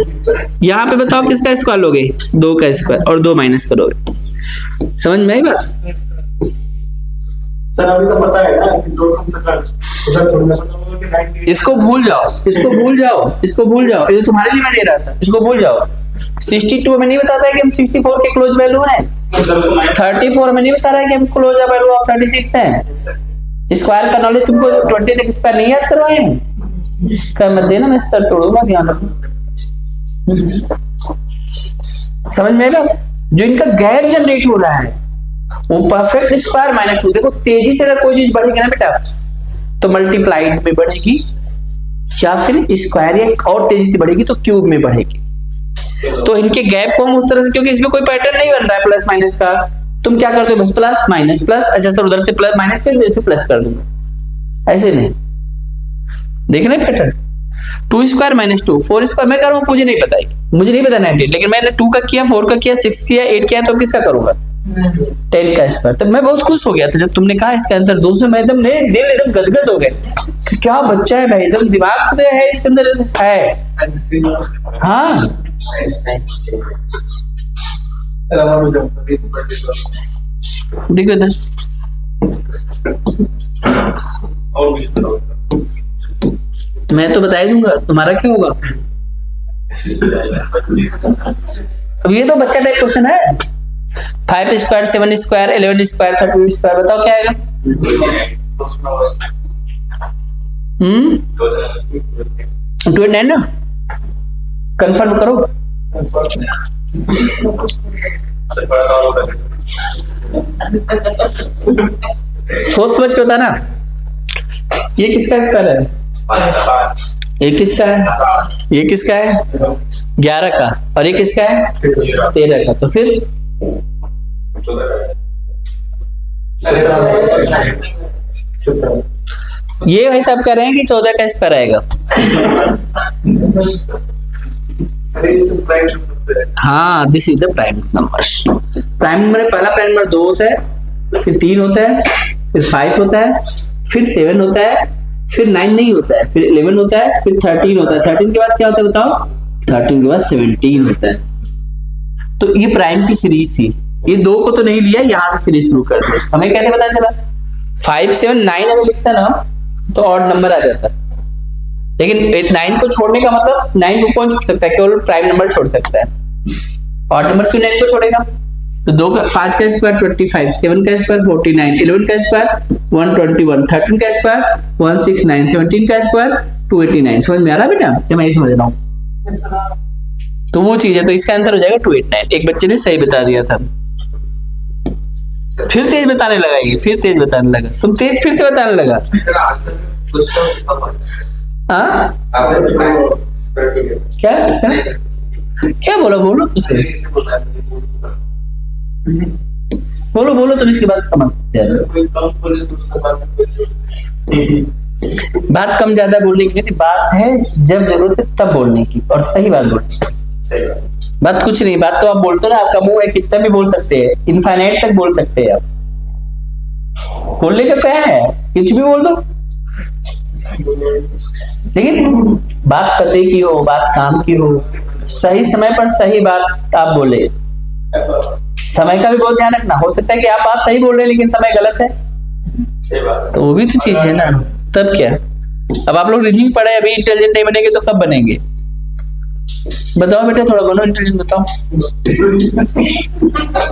यहाँ पे बताओ किसका स्क्वायर लोगे? 2 का स्क्वायर और 2 माइनस करोगे। समझ में आई बात? सर अभी तो पता है ना कि 270 उधर थोड़ी ना पता होगा कि 90। इसको भूल जाओ, इसको भूल जाओ, इसको भूल जाओ। ये तो तुम्हारे लिए मैं दे रहा था, इसको भूल जाओ। 62 में नहीं बताता है कि हम 64 के क्लोज वैल्यू है। 34 में नहीं बता रहा है कि हम क्लोज वैल्यू ऑफ 36 है। स्क्वायर का नॉलेज तुमको 20 तक स्क्वायर नहीं याद करवाए हैं? कर मत देना, मैं सर तोड़ूंगा, ध्यान रखो। समझ में बात? जो इनका गैप जनरेट हो रहा है वो परफेक्ट स्क्वायर -2। देखो तेजी से अगर कोई चीज बढ़ेगी ना बेटा तो मल्टीप्लाइड में बढ़ेगी, या फिर स्क्वायर या और तेजी से बढ़ेगी तो क्यूब में बढ़ेगी। तो इनके गैप को हम उस तरह से, क्योंकि इसमें कोई पैटर्न नहीं बन रहा है प्लस माइनस का, तुम क्या करते हो? बस प्लस माइनस प्लस। अच्छा सर उधर से प्लस माइनस कर इधर से प्लस कर दूंगा, ऐसे नहीं। देख रहे पैटर्न? 2 स्क्वायर -2, 4 स्क्वायर मैं कर रहा हूँ, मुझे नहीं पता है, मुझे नहीं पता 98, लेकिन मैंने 2 का किया, 4 का किया, 6 किया, 8 किया, तो किसका करूंगा? 10 का स्क्वायर। तब मैं बहुत खुश हो गया था जब तुमने कहा इसका आंसर 200। मैं एकदम मेरे दिल एकदम गदगद हो गए, क्या बच्चा है भाई, एकदम दिमाग तो है इसके अंदर है। हाँ देखो इधर, और कुछ बताओ। मैं तो बता ही दूंगा, तुम्हारा क्या होगा? अब ये तो बच्चा टाइप क्वेश्चन है। 5 स्क्वायर 7 स्क्वायर 11 स्क्वायर 13 स्क्वायर बताओ क्या आएगा? 289 ना, कंफर्म करो। सोच समझ के बताना। ये किसका स्क्वायर है? ये किसका है? ये किसका है? 11 का। और ये किसका है? 13 का। तो फिर ये भाई साहब कह रहे हैं कि 14 का स्क्वायर आएगा। हाँ, this is the prime number. Prime number में पहला प्राइम नंबर 2 होता है, फिर 3 होता है, फिर 5 होता है, फिर 7 होता है, फिर 9 नहीं होता है, फिर 11 होता है, फिर 13 होता है। 13 के बाद क्या होता है बताओ? 13 के बाद 17 होता है। तो ये प्राइम की सीरीज थी। ये 2 को तो नहीं लिया, यहाँ से सीरीज शुरू कर दिया। हमें कैसे पता चला? 5 7 9 अगर लिखता ना तो ऑड नंबर आ जाता, लेकिन 9 को छोड़ने का मतलब 9 को कौन छोड़ सकता है? केवल प्राइम नंबर छोड़ सकता है। ऑड नंबर क्यों 9 को छोड़ेगा? तो 5 का स्क्वायर 25, 7 का स्क्वायर 49, 11 का स्क्वायर 121, 13 का स्क्वायर 169, 17 का स्क्वायर 289। समझ में आ रहा बेटा? मैं यही समझ रहा हूँ। तो वो चीज है। तो इसका आंसर हो जाएगा 289। एक बच्चे ने सही बता दिया था, फिर तेज बताने लगा, ये फिर तेज बताने लगा। तुम तेज फिर से बताने लगा। हाँ क्या क्या क्या बोलो बोलो बोलो बोलो तुम इसकी बात समझ। बात कम ज्यादा बोलने की नहीं थी, बात है जब जरूरत है तब बोलने की, और सही बात बोलनी। बात कुछ नहीं, बात तो आप बोलते ना, आपका मुंह है, कितना भी बोल सकते हैं, इनफाइनाइट तक बोल सकते हैं आप। बोलने का क्या है? कुछ भी बोल दो, लेकिन बात पते की हो, बात काम की हो, सही समय पर सही बात आप बोले। समय का भी बहुत ध्यान रखना। हो सकता है कि आप बात सही बोल रहे हैं लेकिन समय गलत है, तो वो भी तो चीज है ना। तब क्या? अब आप लोग रीजनिंग पढ़े, अभी इंटेलिजेंट नहीं बनेंगे तो कब बनेंगे? बताओ बेटा, थोड़ा बनो इंटेलिजेंट, बताओ।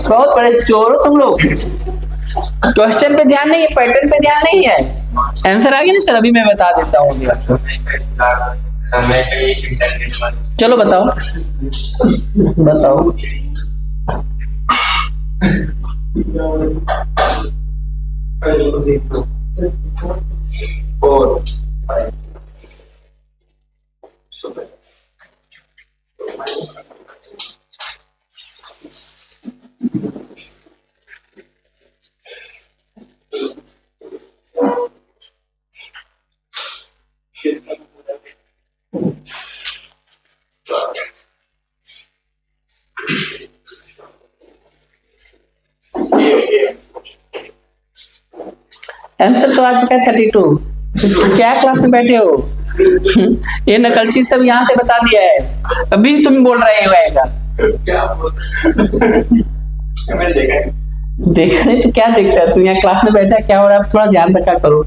बहुत बड़े चोर हो तुम लोग। क्वेश्चन पे ध्यान नहीं है, पैटर्न पे ध्यान नहीं है। आंसर आ गया ना सर? अभी मैं बता देता हूँ आपको। चलो बताओ बताओ। आंसर तो आ चुका है 32। क्या क्लास में बैठे हो? ये नकलची सब यहाँ पे बता दिया है, अभी तुम बोल रहे हो आएगा। देखा नहीं तो क्या देखता है? तुम यहाँ क्लास में बैठा है, क्या हो रहा है? थोड़ा ध्यान रखा करो।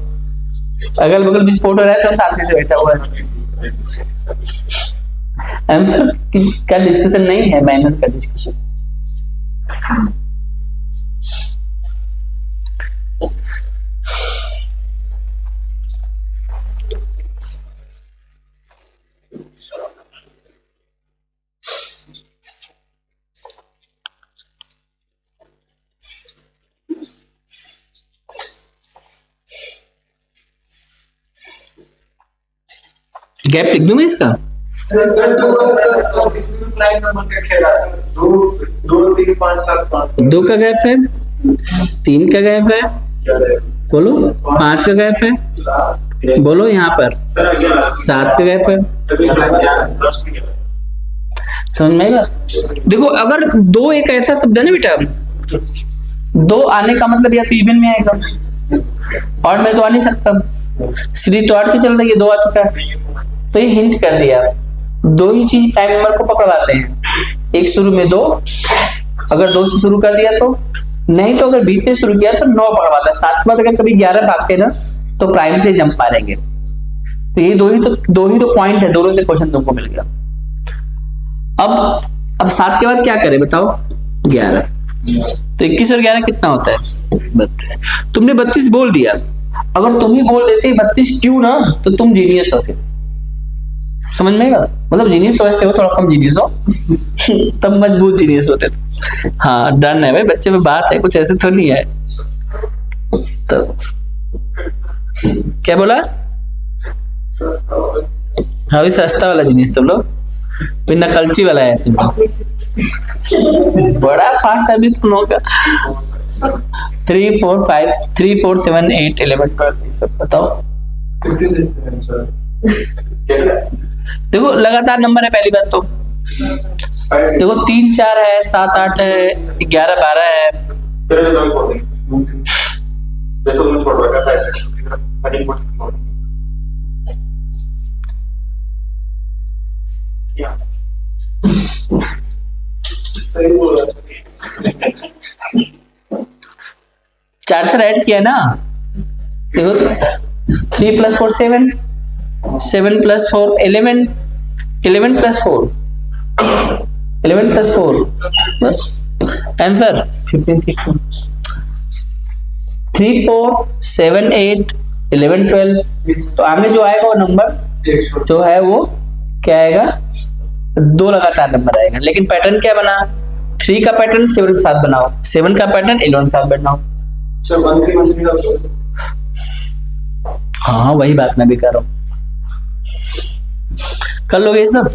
अगल बगल विस्फोट हो रहा है तो शांति से बैठा हुआ है। आंसर का डिस्कशन नहीं है, माइनस का डिस्कशन। गैप लिख दूं मैं इसका? दो का गैप है, 3 का गैप है, बोलो 5 का गैप है, बोलो यहाँ पर 7 का गैप है। समझ में आएगा? देखो, अगर 2 एक ऐसा शब्द है ना बेटा, 2 आने का मतलब या तो इवन में आएगा, और मैं तो आ नहीं सकता। सीरीज तो 8 पे चल रही है, 2 आ चुका है, तो ये हिंट कर दिया। 2 ही चीज प्राइम नंबर को पकड़ाते हैं, एक शुरू में 2, अगर 2 से शुरू कर दिया तो, नहीं तो अगर 20 से शुरू किया तो 9 पकड़वाता है। 7 के बाद अगर कभी 11 भागते ना तो प्राइम से जंप मारेंगे। तो ये दो ही तो पॉइंट है, दोनों से क्वेश्चन तुमको मिल गया। अब अब 7 के बाद क्या करें बताओ? 11। तो 21 और 11 कितना होता है? 32। तुमने 32 बोल दिया, अगर तुम ही बोल देते 32 क्यों ना, तो तुम जीनियस हो। फिर समझ में आएगा? मतलब जीनियस तो ऐसे हो, थोड़ा कम जीनियस हो तब मजबूत जीनियस होते थे। हाँ डन है भाई, बच्चे में बात है, कुछ ऐसे तो नहीं है। तो क्या बोला? हाँ भी सस्ता वाला जीनियस तुम लोग, फिर नकलची वाला है तुम लोग। बड़ा फास्ट सर्विस तुम लोग का। 3 4 5 3 4 7 8 11 12 ये सब बताओ। 15 से सर कैसे? देखो लगातार नंबर है पहली बात तो। देखो 3 4 है, 7 8 है, 11 12 है। तेरे जो छोड़ देंगे जैसे तुमने छोड़ रखा था ऐसे हनी को छोड़ सही बोल रहा है। 4 ऐड किया ना, देखो 3 + 4 7 7 + 4 11 11 + 4 11 + 4 बस आंसर 15 3 4 7 8 11 12। तो आगे जो आएगा वो नंबर जो है वो क्या आएगा? 2 लगातार नंबर आएगा। लेकिन पैटर्न क्या बना? 3 का पैटर्न 7 के साथ बनाओ, 7 का पैटर्न 11 के साथ बनाओ। सर 1 3 1 3 का हाँ वही बात मैं भी कर रहा हूँ, कर लोगे ये सब?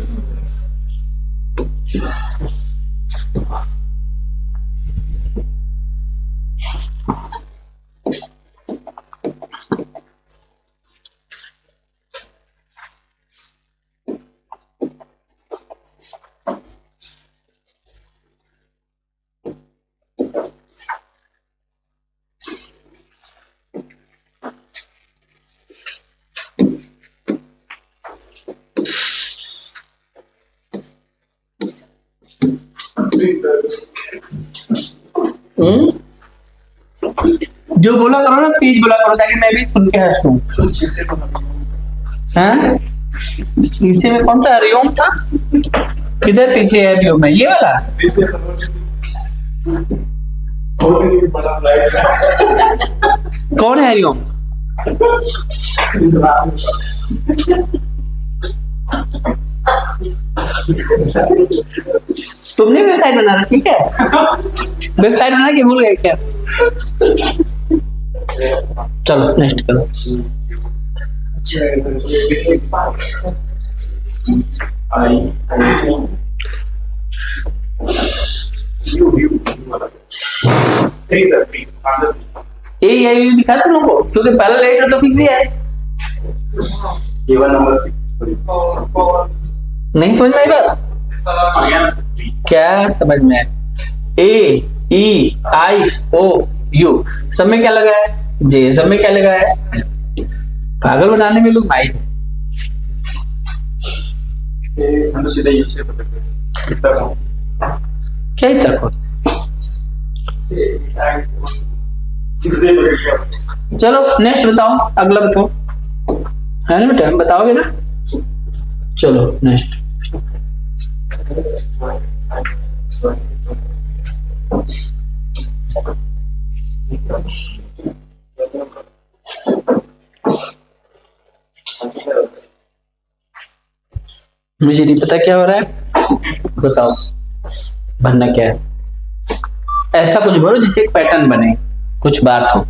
जो बोला करो ना तेज बोला करो ताकि मैं भी सुन के हंसूं। हाँ पीछे में कौन सा हरिओम था? किधर पीछे है हरिओम? है ये वाला? कौन है हरिओम? तुमने वेबसाइट बना रखी क्या? वेबसाइट बना के भूल गए क्या? चलो नेक्स्ट करो। ये दिखा तुम लोग को, क्योंकि पहला लेटर तो फिक्स ही है। नहीं समझ में आई बात? क्या समझ में है? ए ई आई ओ यू सब में क्या लगा है? जे सब में क्या लगा है? पागल बनाने में लोग भाई क्या ही तक हो। चलो नेक्स्ट बताओ, अगला बताओ, है ना बेटा? बताओगे ना? चलो नेक्स्ट। मुझे नहीं पता क्या हो रहा है, बताओ बनना क्या है? ऐसा कुछ बोलो जिससे एक पैटर्न बने, कुछ बात हो।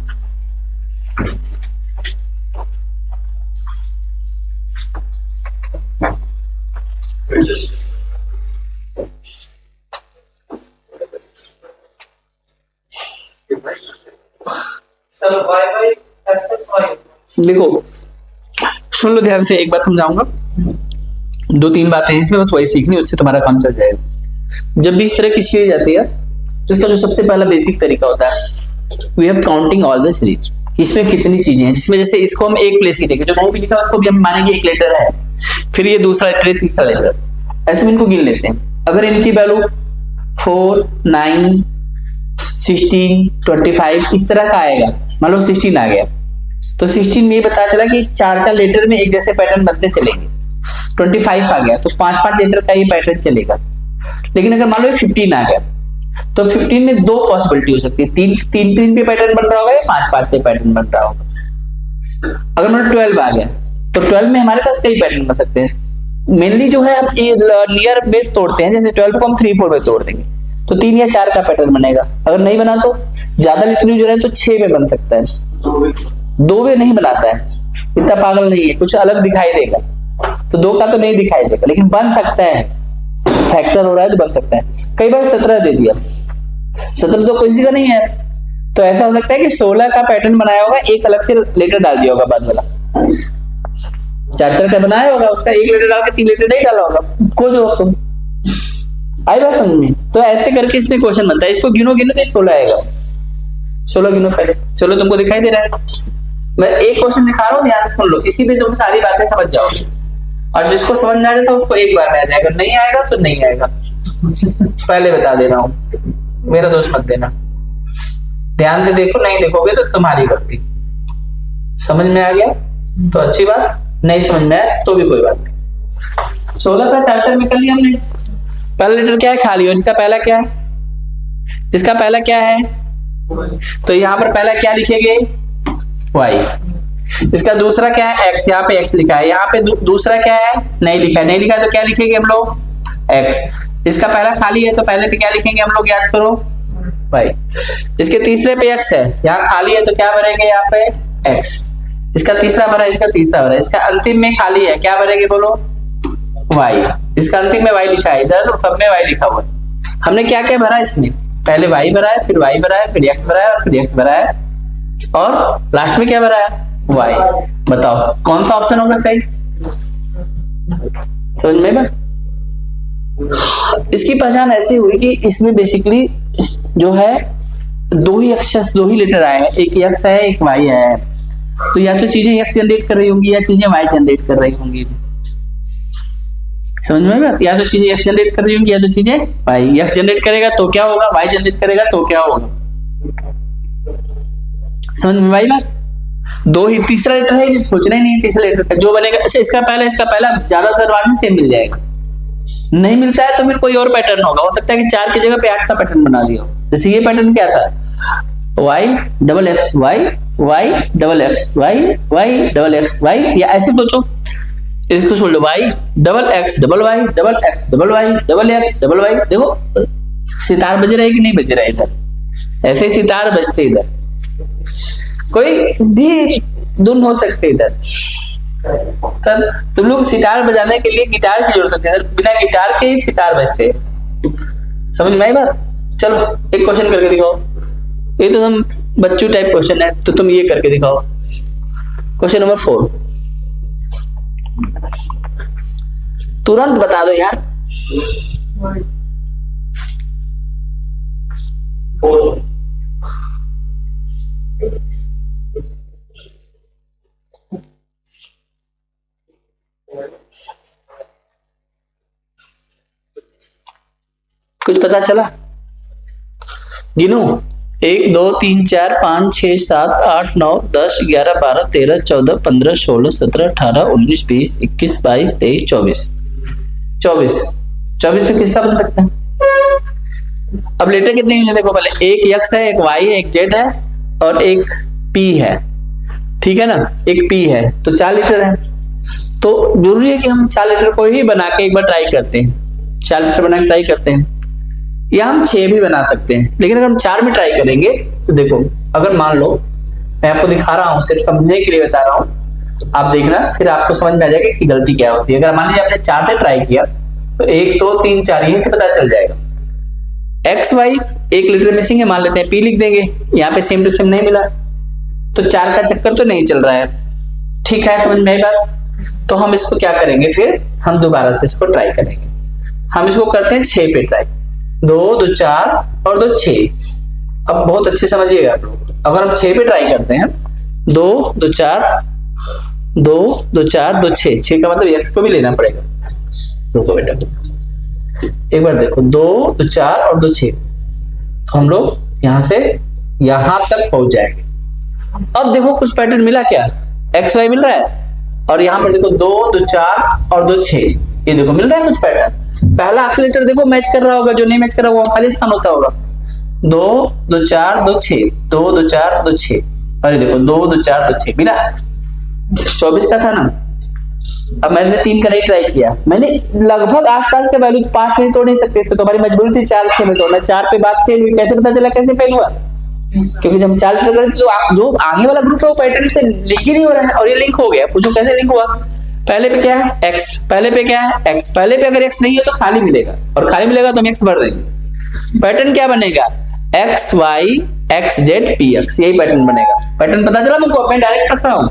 Sir y axis y। देखो सुन लो ध्यान से, एक बार समझाऊंगा, 2-3 बातें इसमें बस वही सीखनी, उससे तुम्हारा काम चल जाएगा। जब भी इस तरह की चीज आती है तो इसका जो सबसे पहला बेसिक तरीका होता है, we have counting all the series. इसमें कितनी चीजें हैं, जिसमें जैसे इसको हम एक प्लेस ही देखें, जो नहीं भी लिखा उसको भी हम मानेंगे एक लेटर है, फिर ये दूसरा लेटर, तीसरा लेटर, ऐसे में इनको गिन लेते हैं। अगर इनकी वैल्यू 4 9 16 25 इस तरह का आएगा, मान लो 16 आ गया, तो 16 में ये पता चला कि 4-4 लेटर में एक जैसे पैटर्न बनते चलेंगे। 25 आ गया तो 5-5 लेटर का ये पैटर्न चलेगा। लेकिन अगर मान लो 15 आ गया तो 15 में दो पॉसिबिलिटी हो सकती है, तीन पे पैटर्न बन रहा होगा या 5 पे पैटर्न बन रहा होगा। अगर मान लो 12 आ गया तो 12 में हमारे पास कई पैटर्न बन सकते हैं। मेनली जो है हम नियर बेस तोड़ते हैं, जैसे 12 को हम 3-4 में तोड़ देंगे तो 3 या 4 का पैटर्न बनेगा। अगर नहीं बना तो ज्यादा लिटर यूज हो रहा है तो 6 में बन सकता है, 2 में नहीं बनाता है, इतना पागल नहीं है, कुछ अलग दिखाई देगा तो 2 का तो नहीं दिखाई देगा, लेकिन बन सकता है, फैक्टर हो रहा है तो बन सकता है। कई बार 17 दे दिया, 17 तो किसी का नहीं है, तो ऐसा हो सकता है कि 16 का पैटर्न बनाया होगा, एक अलग से लेटर डाल दिया होगा बाद वाला, 4-4 का बनाया होगा, उसका 1 लेटर डाल के 3 लेटर नहीं डाला होगा, खोजो तुम। आई बात समझ में? तो ऐसे करके इसमें क्वेश्चन बनता है। इसको गिनो तो 16 आएगा, 16 गिनो पहले। चलो तुमको दिखाई दे रहा है, मैं एक क्वेश्चन दिखा रहा हूँ, ध्यान से सुन लो, इसी पे तुम सारी बातें समझ जाओगे, और जिसको समझ में आ जाता है उसको एक बार में आ जाएगा, नहीं आएगा तो नहीं आएगा, पहले बता दे रहा हूँ, मेरा दोष मत देना। ध्यान से देखो, नहीं देखोगे तो तुम्हारी गलती। समझ में आ गया तो अच्छी बात, नहीं समझ में आया तो भी कोई बात नहीं। 16 का 4-4 में कर लिया हमने। पहला लेटर क्या है? खाली। और इसका पहला क्या है? इसका पहला क्या है? तो यहां पर पहला क्या लिखेंगे? y। इसका दूसरा क्या है? x। यहाँ पे x लिखा है, यहाँ पे दूसरा क्या है? नहीं लिखा है, नहीं लिखा है तो क्या लिखेंगे हम लोग? x। इसका पहला खाली है तो पहले पे क्या लिखेंगे हम लोग? याद करो, y। इसके तीसरे पे x है, यहाँ खाली है तो क्या भरेंगे? यहाँ पे x। इसका तीसरा भरा, इसका तीसरा भरा, इसका अंतिम में खाली है, क्या भरेंगे बोलो? y। इसका अंतिम में y लिखा है, इधर सब में y लिखा हुआ है। हमने क्या क्या भरा इसमें? पहले y भरा है, फिर y भरा है, फिर x भरा है, और फिर x भरा है, और लास्ट में क्या भरा है? y। बताओ कौन सा ऑप्शन होगा सही? समझ में बा? इसकी पहचान ऐसी हुई कि इसमें बेसिकली जो है दो ही लेटर आए हैं, एक x है, एक y है, तो या तो चीजें x जनरेट कर रही होंगी या चीजें y जनरेट कर रही होंगी। समझ में आया? या तो चीजें x जनरेट कर रही होंगी या तो चीजें y। x जनरेट करेगा तो क्या होगा? y जनरेट करेगा तो क्या होगा? समझ में आई बात? दो ही, तीसरा लेटर है, सोचना ही नहीं है तीसरा लेटर का जो बनेगा। अच्छा, इसका पहला ज्यादातर बार में सेम मिल जाएगा, नहीं मिलता है तो फिर कोई और पैटर्न होगा। हो सकता है कि 4 की जगह पे 8 का पैटर्न बना दिया हो। जैसे ये पैटर्न क्या था? y double x y, y double x y, y double x y, या ऐसे सोचो, इसको छोड़ लो, y double x double y double x double y double x double y। देखो सितार बज रहे कि नहीं बज रहे? इधर ऐसे सितार बजते, इधर कोई भी धुन हो सकते इधर। तब तुम लोग सितार बजाने के लिए गिटार की जरूरत होती है, बिना गिटार के ही सितार बजते। समझ में आई बात? चलो एक क्वेश्चन करके दिखाओ। ये तो तुम बच्चों टाइप क्वेश्चन है, तो तुम ये करके दिखाओ। क्वेश्चन नंबर 4, तुरंत बता दो यार। 4 कुछ पता चला? गिनो, 1 2 3 4 5 6 7 8 9 10 11 12 13 14 15 16 17 18 19 20 21 22 23 24 24 पे किसका बन सकता है? अब लेटर कितने यूज है देखो, पहले एक x है, एक y है, एक z है और एक p है, ठीक है ना? एक p है तो 4 लीटर है। तो जरूरी है कि हम 4 लीटर को ही बना के एक बार ट्राई करते हैं, 4 लीटर बना के ट्राई करते हैं, या हम 6 भी बना सकते हैं। लेकिन अगर हम 4 में ट्राई करेंगे तो देखो, अगर मान लो मैं आपको दिखा रहा हूँ, सिर्फ समझने के लिए बता रहा हूँ, आप देखना फिर आपको समझ में आ जाएगा कि गलती क्या होती है। अगर मान लीजिए आपने 4 से ट्राई किया तो 1 2 3 4 यहीं से पता चल जाएगा। एक्स वाई 1 लीटर मिसिंग है, मान लेते हैं, p लिख देंगे, यहाँ पे सेम टू सेम नहीं मिला तो 4 का चक्कर तो नहीं चल रहा है, ठीक है? समझ में आई बात? तो हम इसको क्या करेंगे, फिर हम दोबारा से इसको ट्राई करेंगे। हम इसको करते हैं 6 पे ट्राई, 2 2 4 और 2 6। अब बहुत अच्छे समझिएगा आप लोग, अगर हम 6 पे ट्राई करते हैं, 2 2 4 2 2 4 2 6, 6 का मतलब x को भी लेना पड़ेगा। रुको बेटा, एक बार देखो, 2 2 4 और 2 6, तो हम लोग यहां से यहां तक पहुंच जाएंगे। अब देखो कुछ पैटर्न मिला क्या? एक्स वाई मिल रहा है, और यहाँ पर देखो 2 2 4 और 2 6, ये देखो मिल रहा है कुछ पैटर्न। पहला आखिरी लेटर देखो मैच कर रहा होगा, जो नहीं मैच कर रहा वो खाली स्थान होता होगा। 2 2 4 2 6, 2 2 4 2 6, अरे देखो 2 2 4 2 6 मिला, 24 का था ना। अब मैंने 3 का नहीं ट्राई किया, मैंने लगभग आसपास के वैल्यू 5 में तोड़ नहीं सकते थे, तो हमारी मजबूरी थी 4 6 में तोड़ना। 4 पे बात फेल हुई, कैसे पता चला कैसे फेल हुआ? क्योंकि जब 4 पे कर जो आगे वाला ग्रुप है वो पैटर्न से लिंक ही नहीं हो रहा है, और ये लिंक हो गया। पूछो कैसे लिंक हुआ? पहले पे क्या है x, पहले पे क्या है x, पहले पे अगर x नहीं है तो खाली मिलेगा, और खाली मिलेगा तो हम x भर देंगे। पैटर्न क्या बनेगा? x y x z p x, यही पैटर्न बनेगा। पैटर्न पता चला तुमको? मैं डायरेक्ट करता हूँ,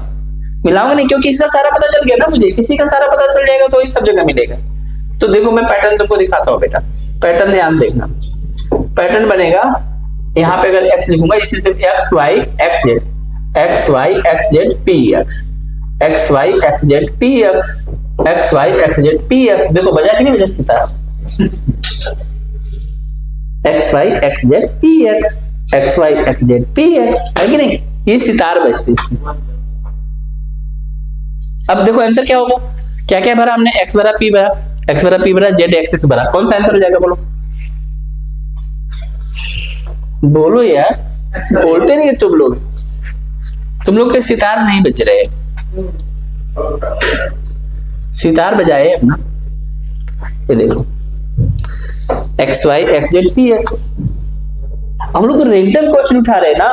मिलाऊंगा नहीं, क्योंकि इसका सारा पता चल गया ना मुझे। किसी का सारा पता चल जाएगा तो इस सब जगह मिलेगा। तो देखो मैं पैटर्न तुमको दिखाता हूँ बेटा, पैटर्न ध्यान देखना। पैटर्न बनेगा, यहाँ पे अगर x लिखूंगा, इसी से x y x z x y x z p x x y x z p x x y x z p x। देखो बजा कि नहीं बजा सितारा? x y x z p x x y x z p x, है कि नहीं? ये सितार बजती है। अब देखो आंसर क्या होगा? क्या क्या भरा हमने? x भरा, p भरा, x भरा, p भरा, z एक्सिस भरा। कौन सा आंसर हो जाएगा? बोलो बोलो यार, बोलते नहीं तुम लोग के सितार नहीं बज रहे। सितार बजाए अपना। ये देखो X Y X Z P X, हम लोग रैंडम क्वेश्चन उठा रहे हैं ना।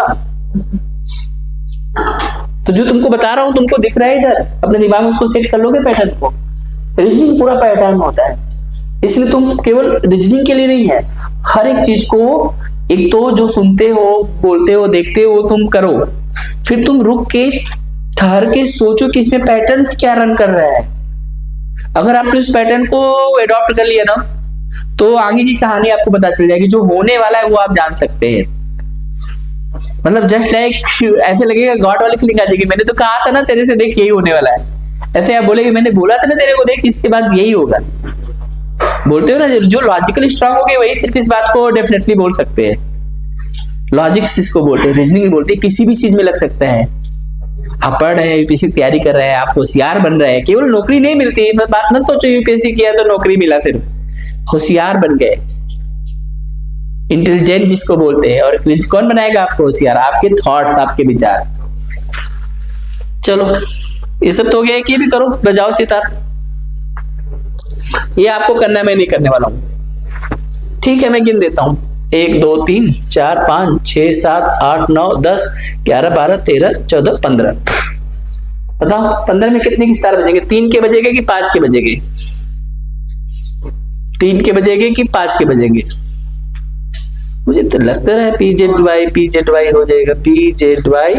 तो जो तुमको बता रहा हूं तुमको दिख रहा है इधर, अपने दिमाग में उसको सेट कर लोगे पैटर्न को। रीजनिंग पूरा पैटर्न होता है, इसलिए तुम केवल रीजनिंग के लिए नहीं है, हर एक चीज को एक तो जो सुनते हो, बोलते हो, देखते हो तुम करो, फिर तुम रुक के ठहर के सोचो कि इसमें पैटर्न्स क्या रन कर रहा है। अगर आपने उस पैटर्न को एडॉप्ट कर लिया ना तो आगे की कहानी आपको पता चल जाएगी, जो होने वाला है वो आप जान सकते हैं। मतलब जस्ट लाइक ऐसे लगेगा, गॉड वाली फीलिंग आ जाएगी, मैंने तो कहा था ना तेरे से, देख यही होने वाला है। ऐसे आप बोलेगे मैंने बोला था ना तेरे को, देख इसके बाद यही होगा। बोलते हो ना, जो लॉजिकली स्ट्रांग हो गए वही सिर्फ इस बात को डेफिनेटली बोल सकते हैं। लॉजिक इसको बोलते हैं, रीजनिंग बोलते हैं। किसी भी चीज में लग सकता है। आप पढ़ रहे हैं, यूपीएससी तैयारी कर रहे हैं, आप होशियार बन रहे हैं, केवल नौकरी नहीं मिलती। बात मत सोचो यूपीएससी किया तो नौकरी मिला, सिर्फ होशियार बन गए, इंटेलिजेंट जिसको बोलते हैं। और कौन बनाएगा आपको होशियार? आपके थॉट्स, आपके विचार। चलो ये सब तो हो गया, कि भी करो, बजाओ सितार। ये आपको करना है, मैं नहीं करने वाला हूं। ठीक है, मैं गिन देता हूं। 1 2 3 4 5 6 7 8 9 10 11 12 13 14 15। बताओ 15 में कितने की सितार बजेंगे? 3 के बजेंगे कि 5 के बजेंगे? 3 के बजेंगे कि 5 के बजेंगे? मुझे तो लगता है PZY हो जाएगा। PZY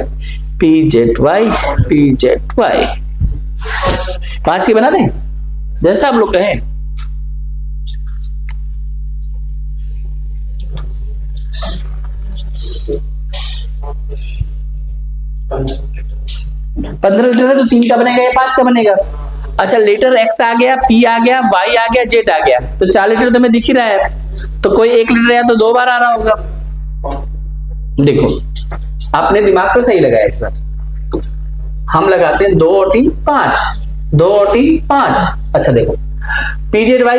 5 के बना दें, जैसा आप लोग कहें। पंद्रह लेटर है तो 3 का बनेगा या 5 का बनेगा? अच्छा, लेटर x आ गया, p आ गया, y आ गया, z आ गया, तो 4 लेटर तो मैं दिख ही रहा है। तो कोई एक लेटर या तो 2 बार आ रहा होगा। देखो आपने दिमाग तो सही लगाया इस बार। हम लगाते हैं 2 और 3 5, 2 और 3 5। अच्छा देखो PZY,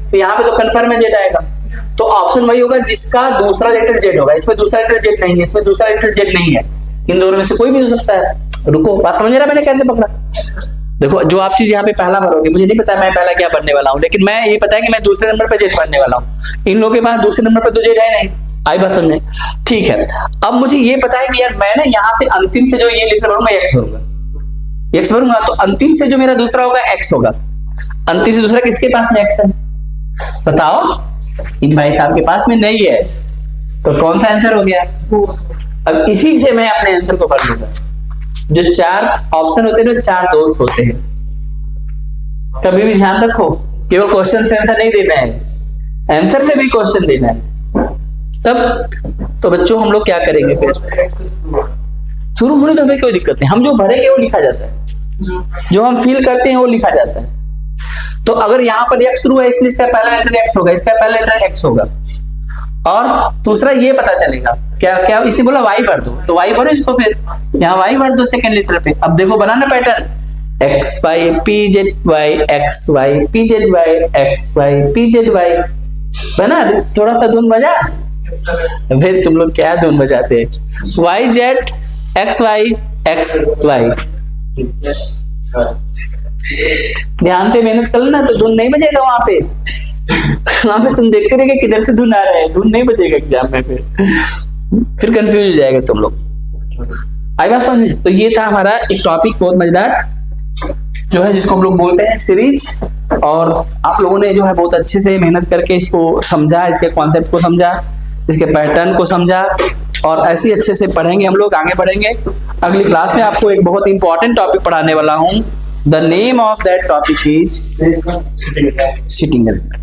तो यहाँ पे तो कंफर्म है z आएगा, तो ऑप्शन वही होगा जिसका दूसरा लेटर z होगा। इसमें दूसरा लेटर z नहीं है, इसमें दूसरा लेटर z नहीं है, इन दोनों में से कोई भी हो सकता है। रुको, बात समझ रहा मैंने कैसे पकड़ा? देखो जो आप चीज यहाँ पे पहला भरोगे, मुझे नहीं पता मैं पहला क्या बनने वाला हूँ, लेकिन मैं ये पता है कि मैं दूसरे नंबर पे जेड बनने वाला हूँ। इन लोगों के पास दूसरे नंबर पे तो जेड है नहीं। आई बात समझे? ठीक है, अब मुझे ये पता है कि यार मैं ना यहाँ से अंतिम से जो ये लेटर भरूंगा एक्स भरूंगा, तो अंतिम से जो मेरा दूसरा होगा एक्स होगा। अंतिम से दूसरा किसके पास में एक्स है? बताओ। इन भाई साहब के पास में नहीं है, तो कौन सा आंसर हो गया? अब इसी से मैं अपने आंसर को भर लूंगा। जो 4 ऑप्शन होते हैं, 4 दोस्त होते हैं। कभी भी ध्यान रखो, केवल क्वेश्चन से आंसर नहीं देना है, आंसर से भी क्वेश्चन देना है। तब तो बच्चों हम लोग क्या करेंगे? फिर शुरू होने तो हमें कोई दिक्कत नहीं, हम जो भरेंगे वो लिखा जाता है, जो हम फील करते हैं वो लिखा जाता है। तो अगर यहाँ पर x शुरू है, इसलिए इसका पहला लेटर x होगा, इसका पहला लेटर x होगा। और दूसरा ये पता चलेगा क्या क्या, इसने बोला y भर दो, तो y भरो इसको, फिर यहाँ y भर दो सेकंड लेटर पे। अब देखो बनाना pattern, X Y P Z Y, X Y P Z Y, X Y P Z Y, है ना? थोड़ा सा धुन बजा। फिर तुम लोग क्या धुन बजाते हैं? Y Z X Y X Y, ध्यान से मेहनत कर लेना तो धुन नहीं बजेगा वहां पे। वहां पे तुम देखते रहोगे किधर से धुन आ रहा है, धुन नहीं बजेगा एग्जाम में, फिर कंफ्यूज हो जाएगा तुम लोग। आई बात समझ में? तो ये था हमारा एक टॉपिक बहुत मजेदार जो है, जिसको हम लोग बोलते हैं सीरीज। और आप लोगों ने जो है बहुत अच्छे से मेहनत करके इसको समझा, इसके कॉन्सेप्ट को समझा, इसके पैटर्न को समझा, और ऐसे ही अच्छे से पढ़ेंगे हम लोग, आगे बढ़ेंगे। अगली क्लास में आपको एक बहुत इंपॉर्टेंट टॉपिक पढ़ाने वाला हूँ। The name of that topic is sitting arrangement.